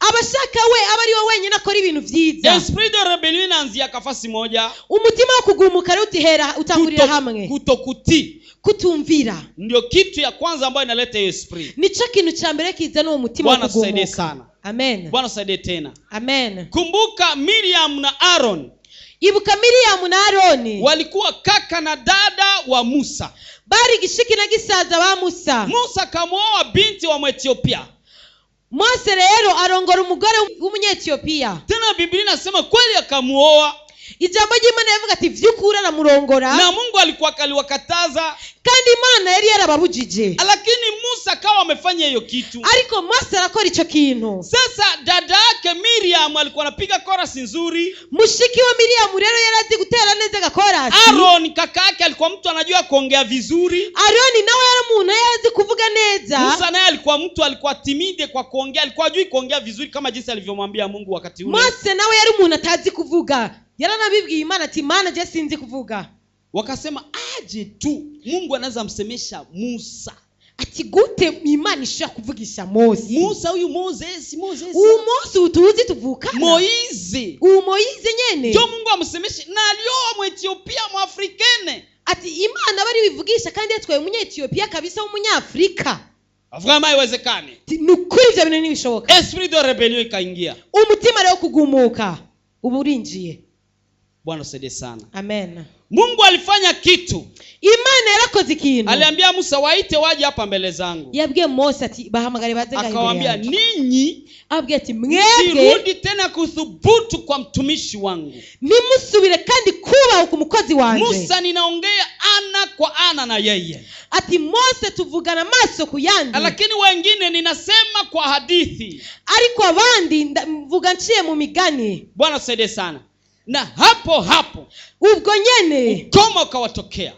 abashaka we abari we wenyine akora ibintu vyiza. Esprit de rebellion inaanzia kafasi moja. Umutima wo kugumuka rero utihera utangurira hamwe. Kutokutii, kutumvira, ndio kitu ya kwanza ambayo inaleta esprit. Nico kintu cha mbere kizana uwo mutima wo kugumuka. Bwana saidie sana. Amen. Bwana saidie tena. Amen. Kumbuka Miriam na Aaron. Ibuka Miriam na Aaron walikuwa kaka na dada wa Musa. Bari gishiki na gisaza wa Musa. Musa kamuoa binti wa Mwethiopia. Mose rero arongora umugore w'umunyethiopia. Tena Biblia inasema kweli akamuoa. Ijambo ry'Imana yavuga ati vyukura na murongora. Na Mungu alikuwa aliwakataza, kandi Imana yari yarababujije. Lakini Musa kawa amefanya hiyo kitu. Ariko Mose arakora ico kintu. Sasa dada yake Miriam alikuwa anapiga chorus nzuri. Mushiki wa Miriam rero yarazi gutera neza gakorasi. Aaron kaka yake alikuwa mtu anajua kuongea vizuri. Aaron nawe yari umuntu yarazi kuvuga neza. Musa naye alikuwa mtu alikuwa timide kwa kuongea, alikuwa hajui kuongea vizuri kama jinsi alivyomwambia Mungu wakati ule. Mose nawe yari umuntu atazi kuvuga. Yaranabibwiye Imana ati Imana je sinzi kuvuga. Wakasema aje tu Mungu anaweza msemesha Musa. Ati gute Imana ishaka kuvugisha Mose. Musa huyu Moses. Mose utuzi tuvukana. Moize nyene. Jo Mungu amsemeshe na alioa Mwethiopia Mwafrikene. Ati Imana bari bivugisha kandi yatwaye Umunyethiopia kabisa w'Umunyafrika. Vraiment haiwezekani. ni ukuri ibyo bintu ntibishoboka. Esprit de rebellion ikaingia. Umutima rero kugumuka uba urinjiye. Bwana usaidie sana. Amen. Mungu alifanya kitu. Imana yarakoze ikintu. Aliambia Musa, waite waje hapa mbele zangu. Yabwiye Mose ati bahamagare baze ngaho imbere yanjye. Akawaambia ninyi abwiye ati mwebwe sirudi tena kuthubutu kwa mtumishi wangu. nimusubire kandi kubaho ku mukozi wanje. Musa ninaongea ana kwa ana na yeye. Ati Mose tuvugana maso ku yandi. Lakini wengine ninasema kwa hadithi. Ariko abandi mvuga nciye mu migani. Bwana usaidie sana. Na hapo ubwo nyene ukoma ukawatokea.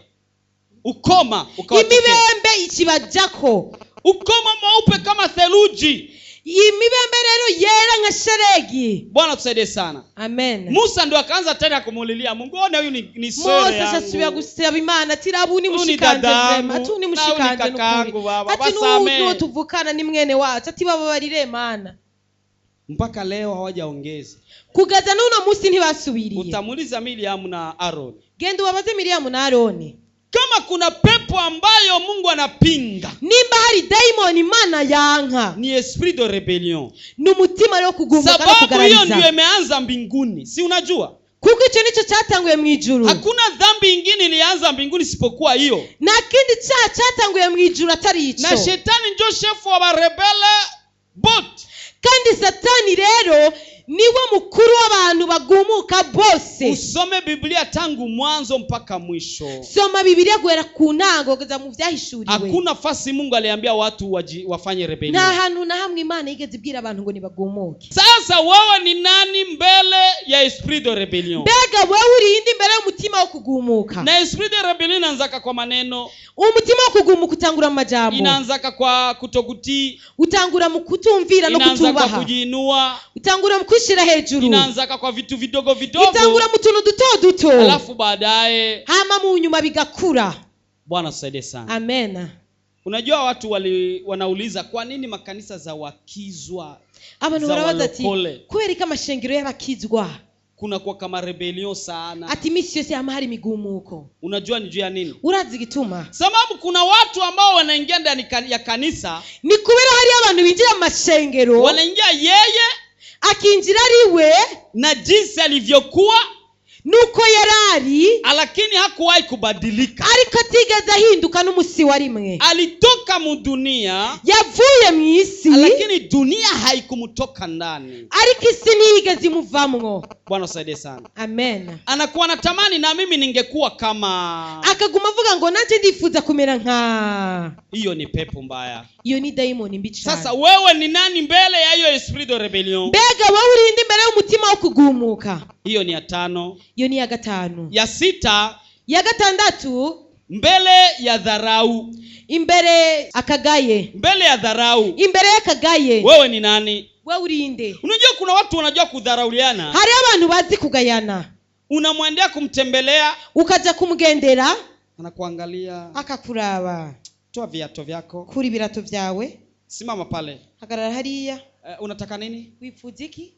Ukoma ukawatokea. Imibembe ikibajako. Ukoma mweupe kama theluji. Imibembe rero yera nka sheregi. Bwana tusaidie sana. Amen. Musa ndio akaanza tena kumulilia Mungu, ona huyu ni sore yangu. Mose asubira gusaba Imana ati rabuni mushikanje vrema. Ati ni mushikanje n'ukuri. Ati n'uwo tuvukana ni mwene wacu. Ati bababarire Imana. Mpaka leo hawajaongeza. Kugaza n'uno musi ntibasubiriye. Utamuliza Miriam na Aaron. Genda ubabaze Miriam na Aaron. Kama kuna pepo ambayo Mungu anapinga, nimba hari daimon Imana yanka, ni esprit de rebellion. Ni umutima leo kugumbuka na kugaragaza. Sababu hiyo ndio imeanza mbinguni. Si unajua? Kuko icyo nico cyatanguye mu ijuru. Hakuna dhambi nyingine ilianza mbinguni isipokuwa hiyo. Na kindi cyatanguye mu ijuru atari ico. Na shetani ndio chef wa rebele bot. Kandi Satani rero niwe mukuru w'abantu bagumuka bose. Usome Biblia tangu mwanzo mpaka mwisho. Soma Biblia guhera ku ntango kugeza mu vyahishuriwe. Hakuna fasi Mungu aliambia watu wafanye rebellion. Na hantu na hamwe Imana yigeze ibwira abantu ngo nibagumuke. Sasa wewe ni nani mbele ya esprit de rebellion? Bega wewe urindi mbere y'umutima wo kugumuka. Na esprit de rebellion inaanzaka kwa maneno. Umutima wo kugumuka utangura mu majambo. Inaanzaka kwa kutokutii. Utangura mu kutumvira no kutubaha. Inaanza kwa kujiinua. Utangura mu kwishira hejuru. Inaanzaka kwa vitu vidogo vidogo. Itangura mu tuntu duto duto. Alafu baadaye hama mu nyuma bigakura. Bwana tusaidie sana. Amen. Unajua watu wanauliza kwa nini makanisa za wakizwa? Abantu barabaza ati kweri kama shengero y'abakizwa kuna kwa kama rebellion sana. Ati misi yose amahari migumuko. Unajua ni juu ya nini? Urazi gituma. Sababu kuna watu ambao wanaingia ndani ya kanisa. Ni kubera hari abantu binjira mu mashengero. Wanaingia yeye akinjira ariwe na jinsi alivyokuwa nuko yarari, lakini hakuwahi kubadilika. Ariko atigeze ahinduka n'umusi wa rimwe. Alitoka mu dunia, yavuye mu isi, lakini dunia haikumutoka ndani. Ariko isi niyigeze imuvamwo. Bwana usaidie sana. Amen. Anakuwa natamani na mimi ningekuwa kama. Akaguma avuga ngo nanje ndifuza kumera nka. Hiyo ni pepo mbaya. Hiyo ni daimoni mbi cyane. Sasa wewe ni nani mbele ya hiyo esprit de rebellion? Bega wewe urindi mbere y'umutima wo kugumuka. Hiyo ni ya 5. Hiyo ni ya 5. Ya 6. Ya 6 mbele ya dharau. Imbere akagaye. Mbele ya dharau. Imbere yakagaye. Wewe ni nani? Wewe urinde. Unajua kuna watu wanajua kudharauliana. Hari abantu bazi kugayana. Unamwendea kumtembelea, ukaja kumgendera, anakuangalia, akakuraba. Toa viatu vyako. Kuri birato vyawe. Simama pale. Hagarara hariya. Unataka nini? Wifuza iki?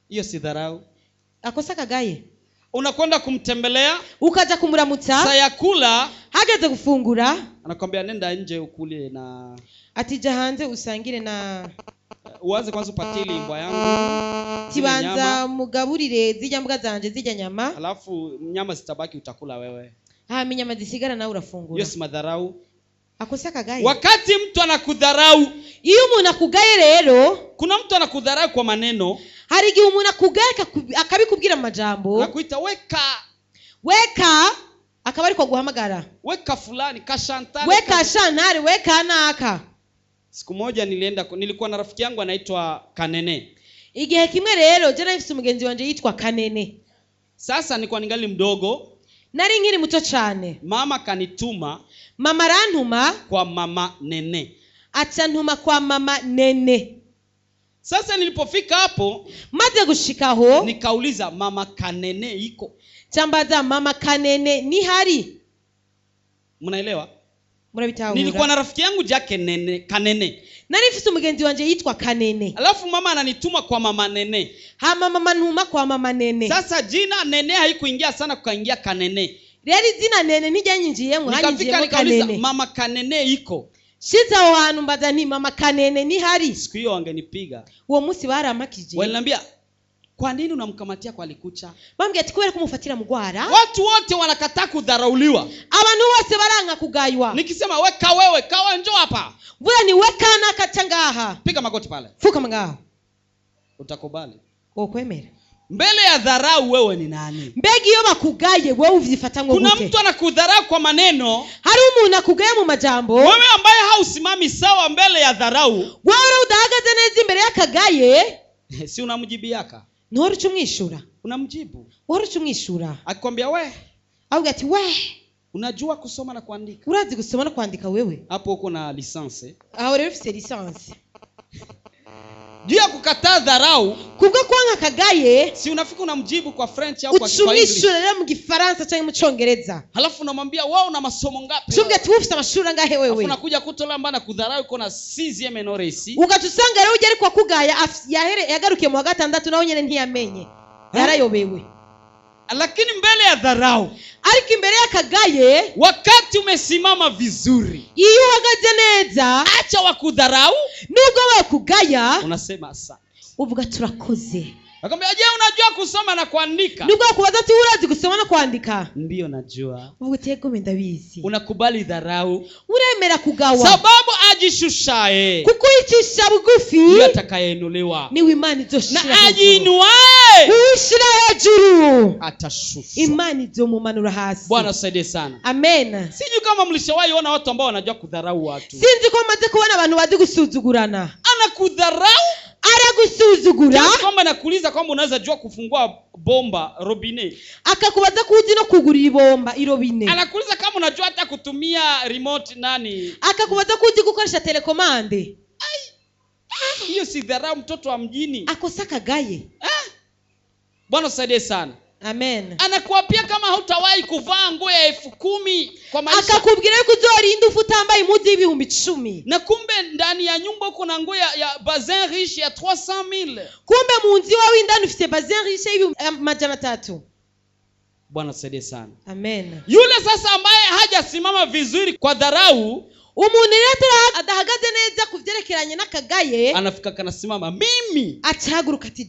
Hiyo si dharau. Akosa kagaye. Unakwenda kumtembelea, ukaja kumuramutsa, saya kula, hageze gufungura, anakuambia nenda nje ukule na atija hanze usangire na uanze kwanza upatili mbwa yangu. Tibanza mugaburire zijya mbwa zanje zijya nyama. Alafu nyama zitabaki utakula wewe. Nyama zisigara na urafungura. Hiyo si madharau. Akosa kagaye. Wakati mtu anakudharau, iyo umuntu akugaye rero, kuna mtu anakudharau kwa maneno. Hari igihe umuntu akugaye akabikubwira amajambo. Nakuita weka akaba ariko guhamagara. Weka fulani, kashantale. Weka shantale, weka naka. Siku moja nilikuwa na rafiki yangu anaitwa Kanene. Igihe kimwe rero je nafise umugenzi wanje yitwa Kanene. Sasa nilikuwa ningali mdogo. Nari nkiri muto cyane. Mama kanituma. Mama arantuma kwa mama Nene. Acha ntuma kwa mama Nene. Sasa nilipofika hapo, maze gushikaho, nikauliza mama Kanene iko? Chambaza mama Kanene ni hari? Mnaelewa? Murabitahura. Nilikuwa na rafiki yangu Kanene. Nari mfite umugenzi wanje yitwa Kanene. Alafu mama ananituma kwa mama Nene. Mama ntuma kwa mama Nene. Sasa jina Nene haikuingia sana, kukaingia Kanene. Rero izina Nene nijyanyinjiyemo, hanyinjiyemo Kanene. Mama Kanene iko? shiza aho hantu mbaza nti mama Kanene ni hari. Siku hiyo wangenipiga. Uwo munsi baramakije. Waliniambia, kwa nini unamkamatia kwa likucha? Bambwiye ati kubera kumufatira mugwara. Watu wote wanakataa kudharauliwa. Abantu bose baranka kugaywa. Nikisema wewe kawa njoo hapa. Bura ni wekana kacangaha. Piga magoti pale. Fuka mangaho. Utakubali. Okwemera. Mbele ya dharau wewe ni nani? Mbegi iyo bakugaye wewe uvifata ngo gute? Kuna mtu anakudharau kwa maneno. Hari umuntu akugaye mu majambo. Wewe ambaye hausimami sawa mbele ya dharau. Wewe udahagaze neza imbere yakagaye. Si unamjibiaka. Ntori cumwishura. Unamjibu. Wari cumwishura. Akikwambia we. Auga ati we. Unajua kusoma na kuandika. Urazi gusoma na kuandika wewe. Hapo uko na lisansi. Aho rero ufite lisansi. Juu ya kukataa dharau, kubwo kwanga kagaye, si unafika unamjibu kwa French au kwa Kiswahili. Ucumwishura rero mu Gifaransa cyangwa mu Cyongereza. Halafu unamwambia wewe una masomo ngapi? Chumbe ati ufite amashuri angahe wewe? Unakuja kutola mbana kudharau uko na 6e enoresi. Ugatusanga rero ujye ari kwa kugaya yagarukiye mu gatandatu naho nyene ntiyamenye. Yarayobewe. Lakini mbele ya dharau, ariko imbere yakagaye, wakati umesimama vizuri, iyo uhagaze neza, acha wakudharau, nubwo bakugaya, unasema asante. Uvuga turakoze. Akamwambia je, unajua kusoma na kuandika? Nubwo kubaza ati urazi gusoma na kuandika? Ndio najua. Uvuga tego mendabizi. Unakubali dharau, uremera kugawa, sababu ajishushaye, kuko yicisha bugufi, ndiye atakayeinuliwa. Ni Imana izoshira na ajiinuaye ushira hejuru atashushwa. Imana izomumanura hasi. Bwana saidie sana. Amen. Sijui kama mlishawahi ona watu ambao wanajua kudharau watu. Sinzi ko maze kubona abantu bazi gusuzugurana. Anakudharau, aragusuzugura, kama nakuuliza kwamba unaweza jua kufungua bomba robine, akakubaza kuzi no kugurira ibomba irobine. Anakuuliza kama unajua hata kutumia remote nani, akakubaza kuzi gukoresha telekomande. Hiyo si dharau mtoto wa mjini. Akosaka gaye. Bwana saidie sana. Amen. Anakuapia kama hautawahi kuvaa nguo ya 10,000 kwa maisha. Akakubwira yuko uzorinda ufutambaye impuzu y'ibihumbi 10. Na kumbe ndani ya nyumba uko na nguo ya bazin riche ya 300,000. Kumbe munzi wawe ndani ufite bazin riche y'ibihumbi 300. Bwana saidie sana. Amen. Yule sasa ambaye hajasimama vizuri kwa dharau, umuntu rero adahagaze neza kuvyerekeranye nakagaye, anafika kanasimama mimi, achaguruka ati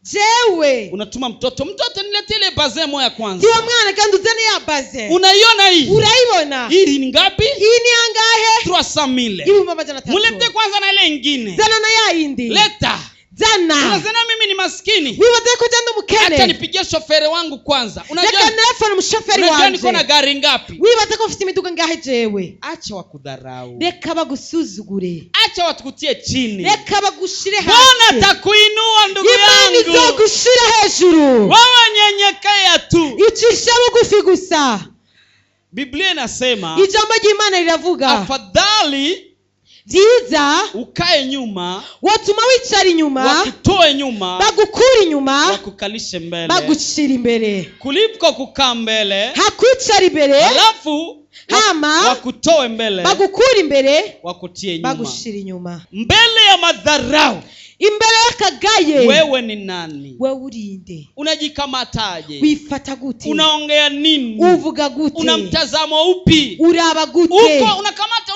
jewe unatuma mtoto niletee ile bazin moja kwanza. Ndio mwana kandi uzane ya bazin. Unaiona hii? Uraibona? Hii ni ngapi? Hii ni angahe? 300,000. Hiyo mama jana tatu. Mulete kwanza na ile nyingine. Zana na ya indi. Leta. Zana. Unasema mimi ni maskini. Wewe wataka jando mkene. Acha nipigie shoferi wangu kwanza. Unajua telefoni mshoferi wangu. Unajua niko na gari ngapi? Wewe wataka ufite miduga ngahe jewe. Acha wakudharau. Reka bagusuzugure. Acha watukutie chini. Reka bagushire hasi. Bwana atakuinua ndugu yangu. Imani zogushira hejuru. Wewe nyenyekea tu. Icisha bugufi gusa. Biblia inasema, ijambo ry'Imana riravuga, afadhali ziza ukae nyuma, watuma wicara inyuma, wakutoe nyuma, bagukura inyuma, wakukalishe mbele, bagushira imbere, kuliko kukaa mbele hakwicara imbere, alafu hama wakutoe mbele, bagukura imbere, wakutie nyuma, bagushira inyuma. Mbele ya madharau, imbere yakagaye, wewe ni nani? wewe urinde? Unajikamataje? Wifata gute? Unaongea nini? Uvuga gute? Una mtazamo upi? Uraba gute? Uko unakamata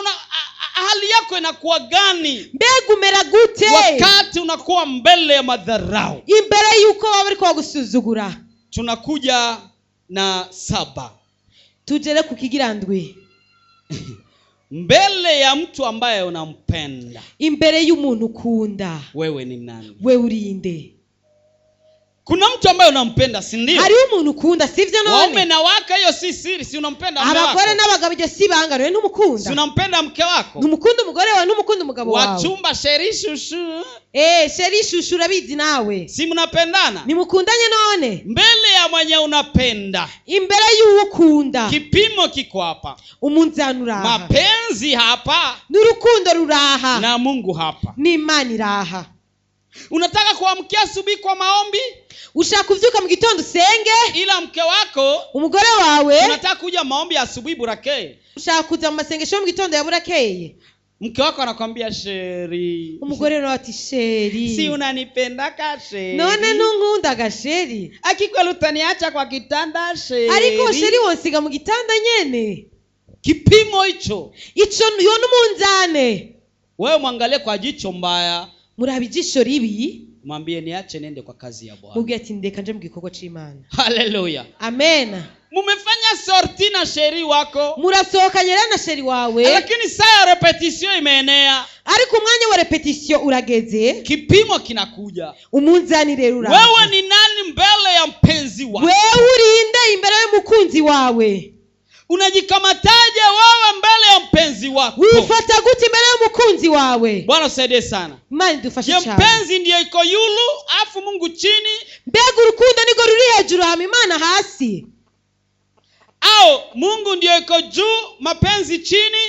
hali yako inakuwa gani? Mbega umera gute wakati unakuwa mbele ya madharau? Imbere yuko bari kwa gusuzugura. Tunakuja na 7. Tujere kukigirandwe. Mbele ya mtu ambaye unampenda, imbere y'umuntu ukunda, wewe ni nani? wewe urinde? Kuna mtu ambaye unampenda, si ndio? Hari umuntu ukunda, sivyo none? Waume na wake hiyo si siri, si unampenda mume wako? Abagore n'abagabo ibyo si banga, rero ntumukunda. Si unampenda mke wako? Ntumukunda umugore wawe, ntumukunda umugabo wawe. Wachumba sheri shushu. Sheri shushu urabizi nawe. Si mnapendana? Nimukundanye none? Mbele ya mwenye unapenda, imbere y'uwo ukunda, kipimo kiko hapa. Umunzani uraha. Mapenzi hapa, n'urukundo ruraha, na Mungu hapa. Ni Imana iraha. Unataka kuamkia asubuhi kwa maombi? Ushaka kuvyuka mu gitondo usenge? Ila mke wako, umugore wawe, unataka kuja maombi asubuhi burakeye? Ushaka kuja mu masengesho mu gitondo ya burakeye? Mke wako anakuambia sheri. Umugore nawe ati sheri, si unanipenda ka sheri? None nunkunda ga sheri? Akikweli utaniacha kwa kitanda sheri? Ariko sheri wonsiga mu gitanda nyene. kipimo hicho. ico yo n'umunzane. Wewe mwangalie kwa jicho mbaya, Muraba ijisho ribi, mwambie niache nende kwa kazi ya Bwana. mubwire ati ndeka nje mu gikorwa c'Imana. Haleluya. Amen. Mumefanya sorti na sheri wako, Murasohokanye rero na sheri wawe, lakini saa ya repetition imeenea, ariko umwanya wa repetition urageze, kipimo kinakuja. umunzani rero uraje. Wewe ni nani mbele ya mpenzi wako? Wewe urinde imbere y'umukunzi wawe. Unajikamataje wewe mbele ya mpenzi wako? Wifata gute imbere y'umukunzi wawe? Bwana usaidie sana. Imana idufashe Ya cyane. mpenzi ndiyo iko yulu, afu Mungu chini, Mbega urukundo niko ruri hejuru hama Imana hasi? au Mungu ndiyo iko juu, mapenzi chini?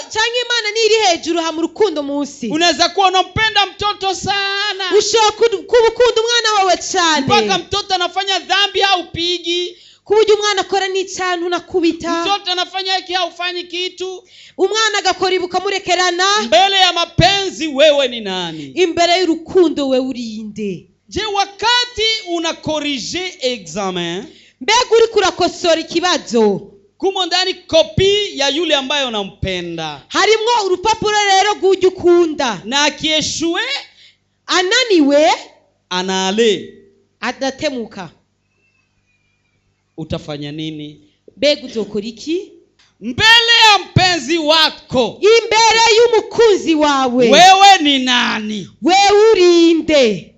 Cyangwa Imana ni iri hejuru hama urukundo munsi? Unaweza kuwa unampenda mtoto sana, Ushobora kubukunda umwana wawe cyane, mpaka mtoto anafanya dhambi haupigi, kuburyo umwana akora n'icyantu unakubita, mtoto anafanya hiki haufanyi kitu. umwana agakora ibuka murekerana. Mbele ya mapenzi wewe ni nani? Imbere y'urukundo we urinde. Je, wakati una corrige examen, Mbega uri kurakosora ikibazo, kumo ndani kopi ya yule ambaye unampenda, harimwo urupapuro rero rw'ujya ukunda, na akieshue ananiwe anaale, adatemuka, utafanya nini? mbega uzokora iki Mbele ya mpenzi wako, imbere y'umukunzi wawe? wewe ni nani? Wewe urinde.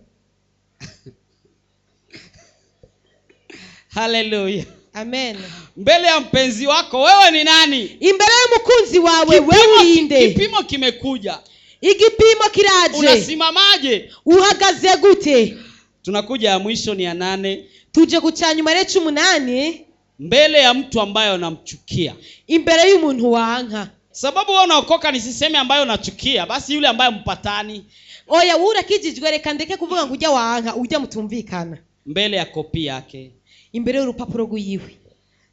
Haleluya. Amen. Mbele ya mpenzi wako wewe ni nani? Imbere y'umukunzi wawe wewe urinde. Kipimo kimekuja, Igipimo kiraje, unasimamaje? uhagaze gute? Tunakuja ya mwisho ni ya 8. Tuje gucanyuma rero 18, mbele ya mtu ambaye unamchukia. imbere y'umuntu wanka. Sababu wewe unaokoka, nisiseme ambaye unachukia, basi yule ambaye mpatani. Oya urakijijwe, reka ndeke kuvuga ngo ujya wanka ujya mutumvikana. Mbele ya kopi yake, Imbere y'urupapuro rw'iyiwe,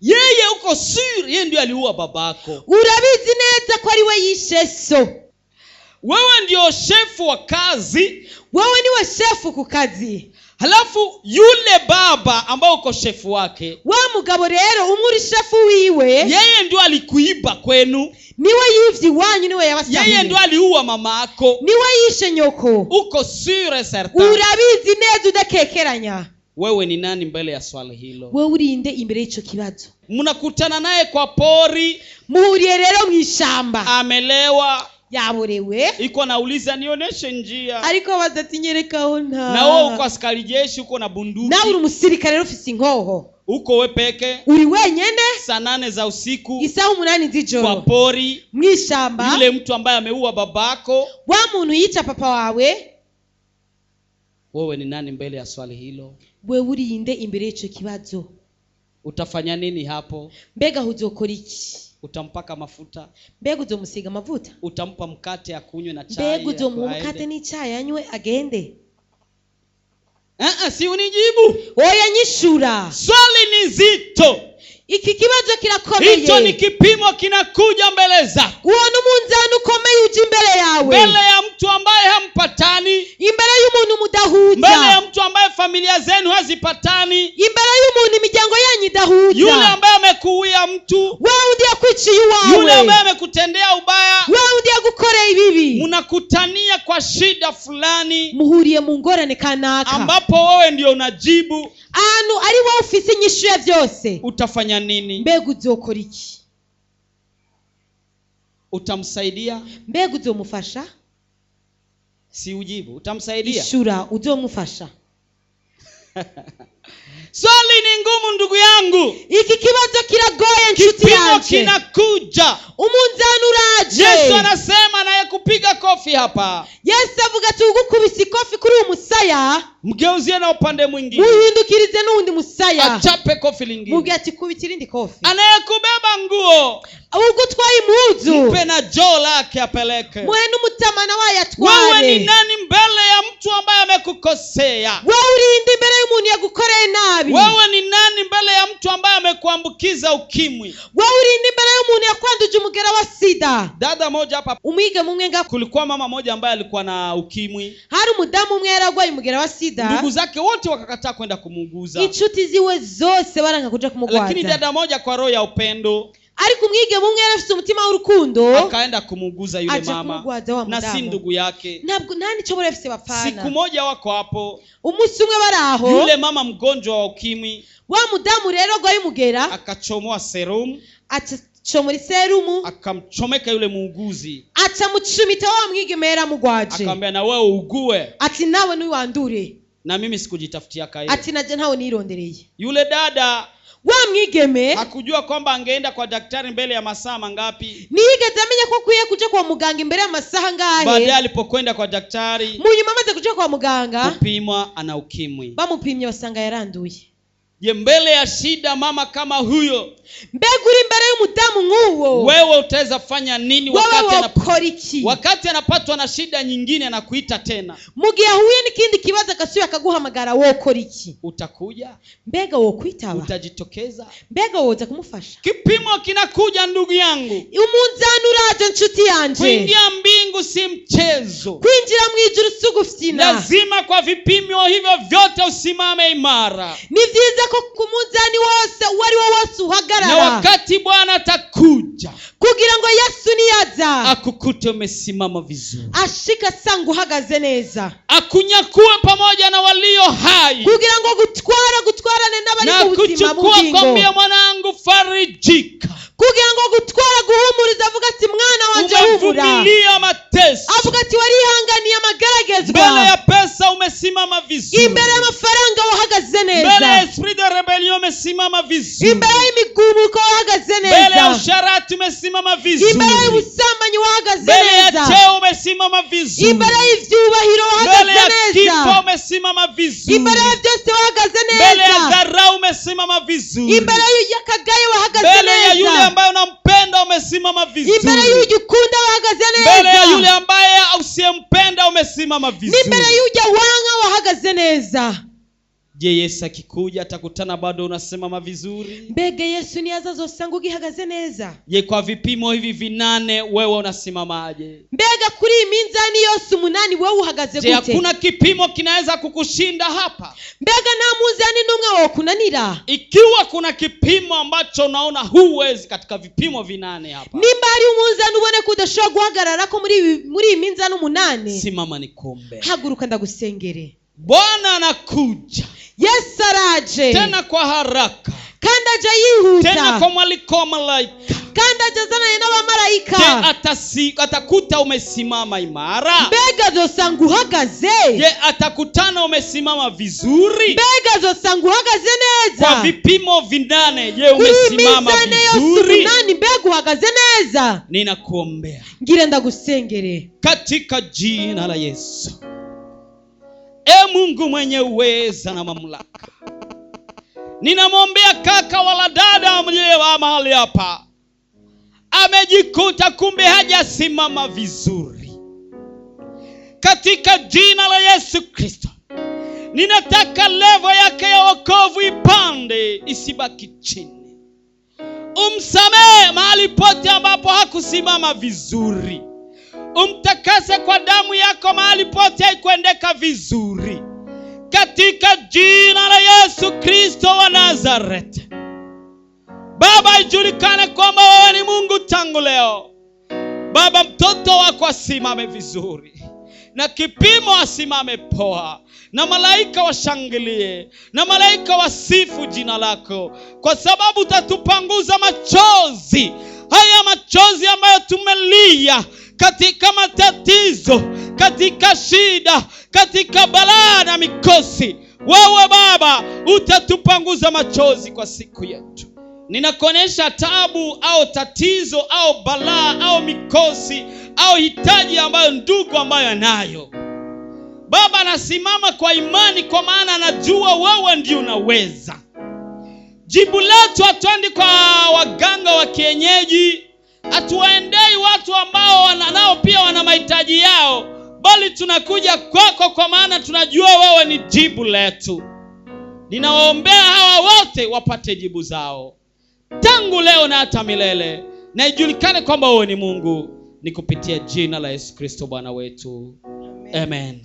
yeye uko sure yeye ndiye aliua babako. urabizi neza ko ari we yishe so. Wewe ndio shefu wa kazi, Wewe niwe shefu ku kazi, halafu yule baba ambao uko shefu wake, wa mugabo rero umwe uri shefu wiwe, yeye ndio alikuiba kwenu, niwe yivyi wanyu, niwe yabasahuye, yeye ndio aliua mama yako. niwe yishe nyoko. Uko sure certain. Urabizi neza udakekeranya. Wewe ni nani mbele ya swali hilo? Wewe urinde imbere y'ico kibazo. Mnakutana naye kwa pori, Muhuriye rero mw'ishamba, amelewa, yaborewe, iko nauliza nioneshe njia, ariko bazatinyerekaho nta. na wewe uko askari jeshi, uko na bunduki, nawe uri umusirikare rero ufise inkoho, uko we peke, uri wenyene, saa 8 za usiku, isaha 8 kwa z'ijoro, pori, mw'ishamba, yule mtu ambaye ameua babako. wa muntu yica papa wawe. Wewe ni nani mbele ya swali hilo? Wewe urinde imbere y'ico kibazo. Utafanya nini hapo? Mbega uzokora iki? Utampaka mafuta? Mbega uzomusiga amavuta? Utampa mkate akunywe na chai? Mbega uzomuha umukate n'icyayi anywe agende? Si unijibu. Oya nyishura. Swali ni zito. Iki kibazo kirakomeye. Hicho ni kipimo kinakuja mbele zako. Uona umunzani ukomeye uje imbere yawe. Mbele ya mtu ambaye hampatani. Imbere y'umuntu mudahuza. Mbele ya mtu ambaye familia zenu hazipatani. Imbere y'umuntu imiryango yanyu idahuza. Yule ambaye amekuuia mtu. Wewe ndiye kwiciye iwawe. Yule ambaye amekutendea ubaya. Wewe ndiye gukoreye ibibi. Mnakutania kwa shida fulani. Muhuriye mu ngorane kanaka. Ambapo wewe ndio unajibu. Anu ari wowe ufise inyishu ya byose. Utafanya nini? Mbega uzokora iki? Utamsaidia? Mbega uzomufasha? Si ujibu. Utamsaidia? Ishura uzomufasha. Swali ni ngumu ndugu yangu. Iki kibazo kiragoye nshuti Kipimo yanje. kinakuja. Umunzani uraje. Yesu anasema naye kupiga kofi hapa. Yesu avuga ati ugukubise ikofi kuri uwo musaya, Mgeuzie na upande mwingine. muhindukirize n'undi musaya. Achape kofi lingine. Muge ati kubitira indi kofi. Anayekubeba nguo, Ugutwaye impuzu, mpe na joo lake apeleke. muhe n'umutamana wayo Wewe atware. ni nani mbele ya mtu ambaye amekukosea? Wewe urinde imbere y'umuntu yagukoreye nabi. Wewe ni nani mbele ya mtu ambaye amekuambukiza ukimwi? Wewe urinde imbere y'umuntu yakwanduje umugera wa sida. Dada moja hapa, Umwige mumwe nga kulikuwa mama moja ambaye alikuwa na ukimwi. hari umudamu umwe yaragwaye umugera wa sida. Ndugu zake wote wakakataa kwenda kumuuguza. Inshuti ziwe zose baranka kuja Lakini kumugwaza. dada moja kwa roho ya upendo ariko umwigeme umwe yarafite umutima w'urukundo akaenda kumuguza yule mama na si ndugu yake. ntabwo nta nicyo bari bafite bapfana. Siku moja wako hapo, umunsi umwe bari aho, yule mama mgonjwa wa ukimwi wa mudamu rero gwaye mugera akachomoa serum, acomora serumu, akamchomeka yule muuguzi, acamucumita wa mwigeme yaramugwaje, akamwambia na wewe ugue, ati nawe niwandure, na mimi sikujitafutia kayo, ati naje ntawe nirondereye. Yule dada wa mwigeme hakujua kwamba angeenda kwa daktari mbele ya masaa mangapi. nigeze amenya ko kuye kuja kwa muganga imbere ya masaha ngahe. Baadaye alipokwenda kwa daktari, munyuma amaze kuja kwa muganga, kupimwa ana ukimwi. Bamupimye basanga yaranduye. Je, mbele ya shida mama kama huyo, mbega uri imbere y'umudamu nk'uwo, wewe utaweza fanya nini? Wakati anapatwa na shida nyingine na kuita tena, mugihe ahuye n'ikindi kibazo akasuye akaguhamagara, wokora iki? Utakuja? Mbega wokwitaba? Utajitokeza? Mbega woza kumufasha? Kipimo kinakuja ndugu yangu, umunzani uraje nshuti yanje. Kuingia mbingu si mchezo, kwinjira mu ijuru sugufina. Lazima kwa vipimo hivyo vyote usimame imara. Ni vyiza ko kumunzani wose uwari wo wose uhagarara, na wakati Bwana atakuja kugira ngo Yesu niyaza akukute umesimama vizuri, ashika sangu uhagaze neza, akunyakue pamoja na walio hai, kugira ngo gutwarane n'abari mu buzima bw'ingo, na kuchukua mwanangu farijika, kugira ngo gutwara guhumuriza, avuga ati mwana wanje hubura, umevumilia mateso, avuga ati warihanganiye amagaragezwa, mbele ya pesa umesimama vizuri, imbere y'amafaranga wahagaze neza, mbele ya esprit de rebellion umesimama vizuri, imbere y'imigumuko wahagaze neza, mbele ya usharati umesimama vizuri, imbere y'ubusambanyi wahagaze neza, mbele ya cheo umesimama vizuri, imbere y'ivyubahiro wahagaze neza, mbele ya kifo umesimama vizuri, imbere ya byose wahagaze neza, mbele ya dharau umesimama vizuri, imbere y'akagaye wahagaze neza, mbele ya yule ambaye unampenda umesimama vizuri, imbere y'ugikunda wahagaze neza, mbele ya yule ambaye usiyempenda umesimama vizuri, imbere y'ujya wanga wahagaze neza. Je, Yesu akikuja atakutana bado unasimama vizuri? Mbega Yesu niyaza zosanga ugihagaze neza? Je, kwa vipimo hivi 8 wewe unasimamaje? Mbega kuri minzani yose 8 wewe uhagaze gute? Je, hakuna kipimo kinaweza kukushinda hapa? Mbega na muzani numwe wo kunanira? Ikiwa kuna kipimo ambacho unaona huwezi katika vipimo 8 hapa, nimba ari umuzani ubone kudashobora guhagarara ko muri minzani 8, simama nikombe, haguruka ndagusengere. Bwana anakuja. Yesu araje tena kwa haraka, kandi aje yihuta, tena kwa mwaliko wa malaika, kandi ajazana n'abamarayika. Atakuta umesimama imara? Mbega zosanga uhagaze? Je, atakutana umesimama vizuri? Mbega zosanga uhagaze neza? Kwa vipimo 8 je, umesimama vizuri? Nani mbega uhagaze neza? Ninakuombea, ngira ndagusengere katika jina la Yesu. Mungu mwenye uweza na mamlaka, ninamwombea kaka wala dada mliowa mahali hapa, amejikuta kumbe hajasimama vizuri. Katika jina la Yesu Kristo, ninataka levo yake ya wokovu ipande, isibaki chini. Umsamehe mahali pote ambapo hakusimama vizuri. Umtakase kwa damu yako mahali pote haikuendeka vizuri. Katika jina la Yesu Kristo wa Nazareth. Baba, ijulikane kwamba wewe ni Mungu tangu leo. Baba, mtoto wako asimame vizuri, na kipimo asimame poa, na malaika washangilie, na malaika wasifu jina lako, kwa sababu utatupanguza machozi haya, machozi ambayo tumelia katika matatizo, katika shida, katika balaa na mikosi. Wewe Baba utatupanguza machozi kwa siku yetu. Ninakuonesha tabu au tatizo au balaa au mikosi au hitaji ambayo ndugu ambayo anayo. Baba, nasimama kwa imani, kwa maana anajua wewe ndio unaweza. Jibu letu hatuendi kwa waganga wa kienyeji, hatuwaendei watu ambao nao pia wana mahitaji yao, bali tunakuja kwako, kwa maana tunajua wewe ni jibu letu. Ninawaombea hawa wote wapate jibu zao tangu leo na hata milele, na ijulikane kwamba wewe ni Mungu, ni kupitia jina la Yesu Kristo Bwana wetu. Amen.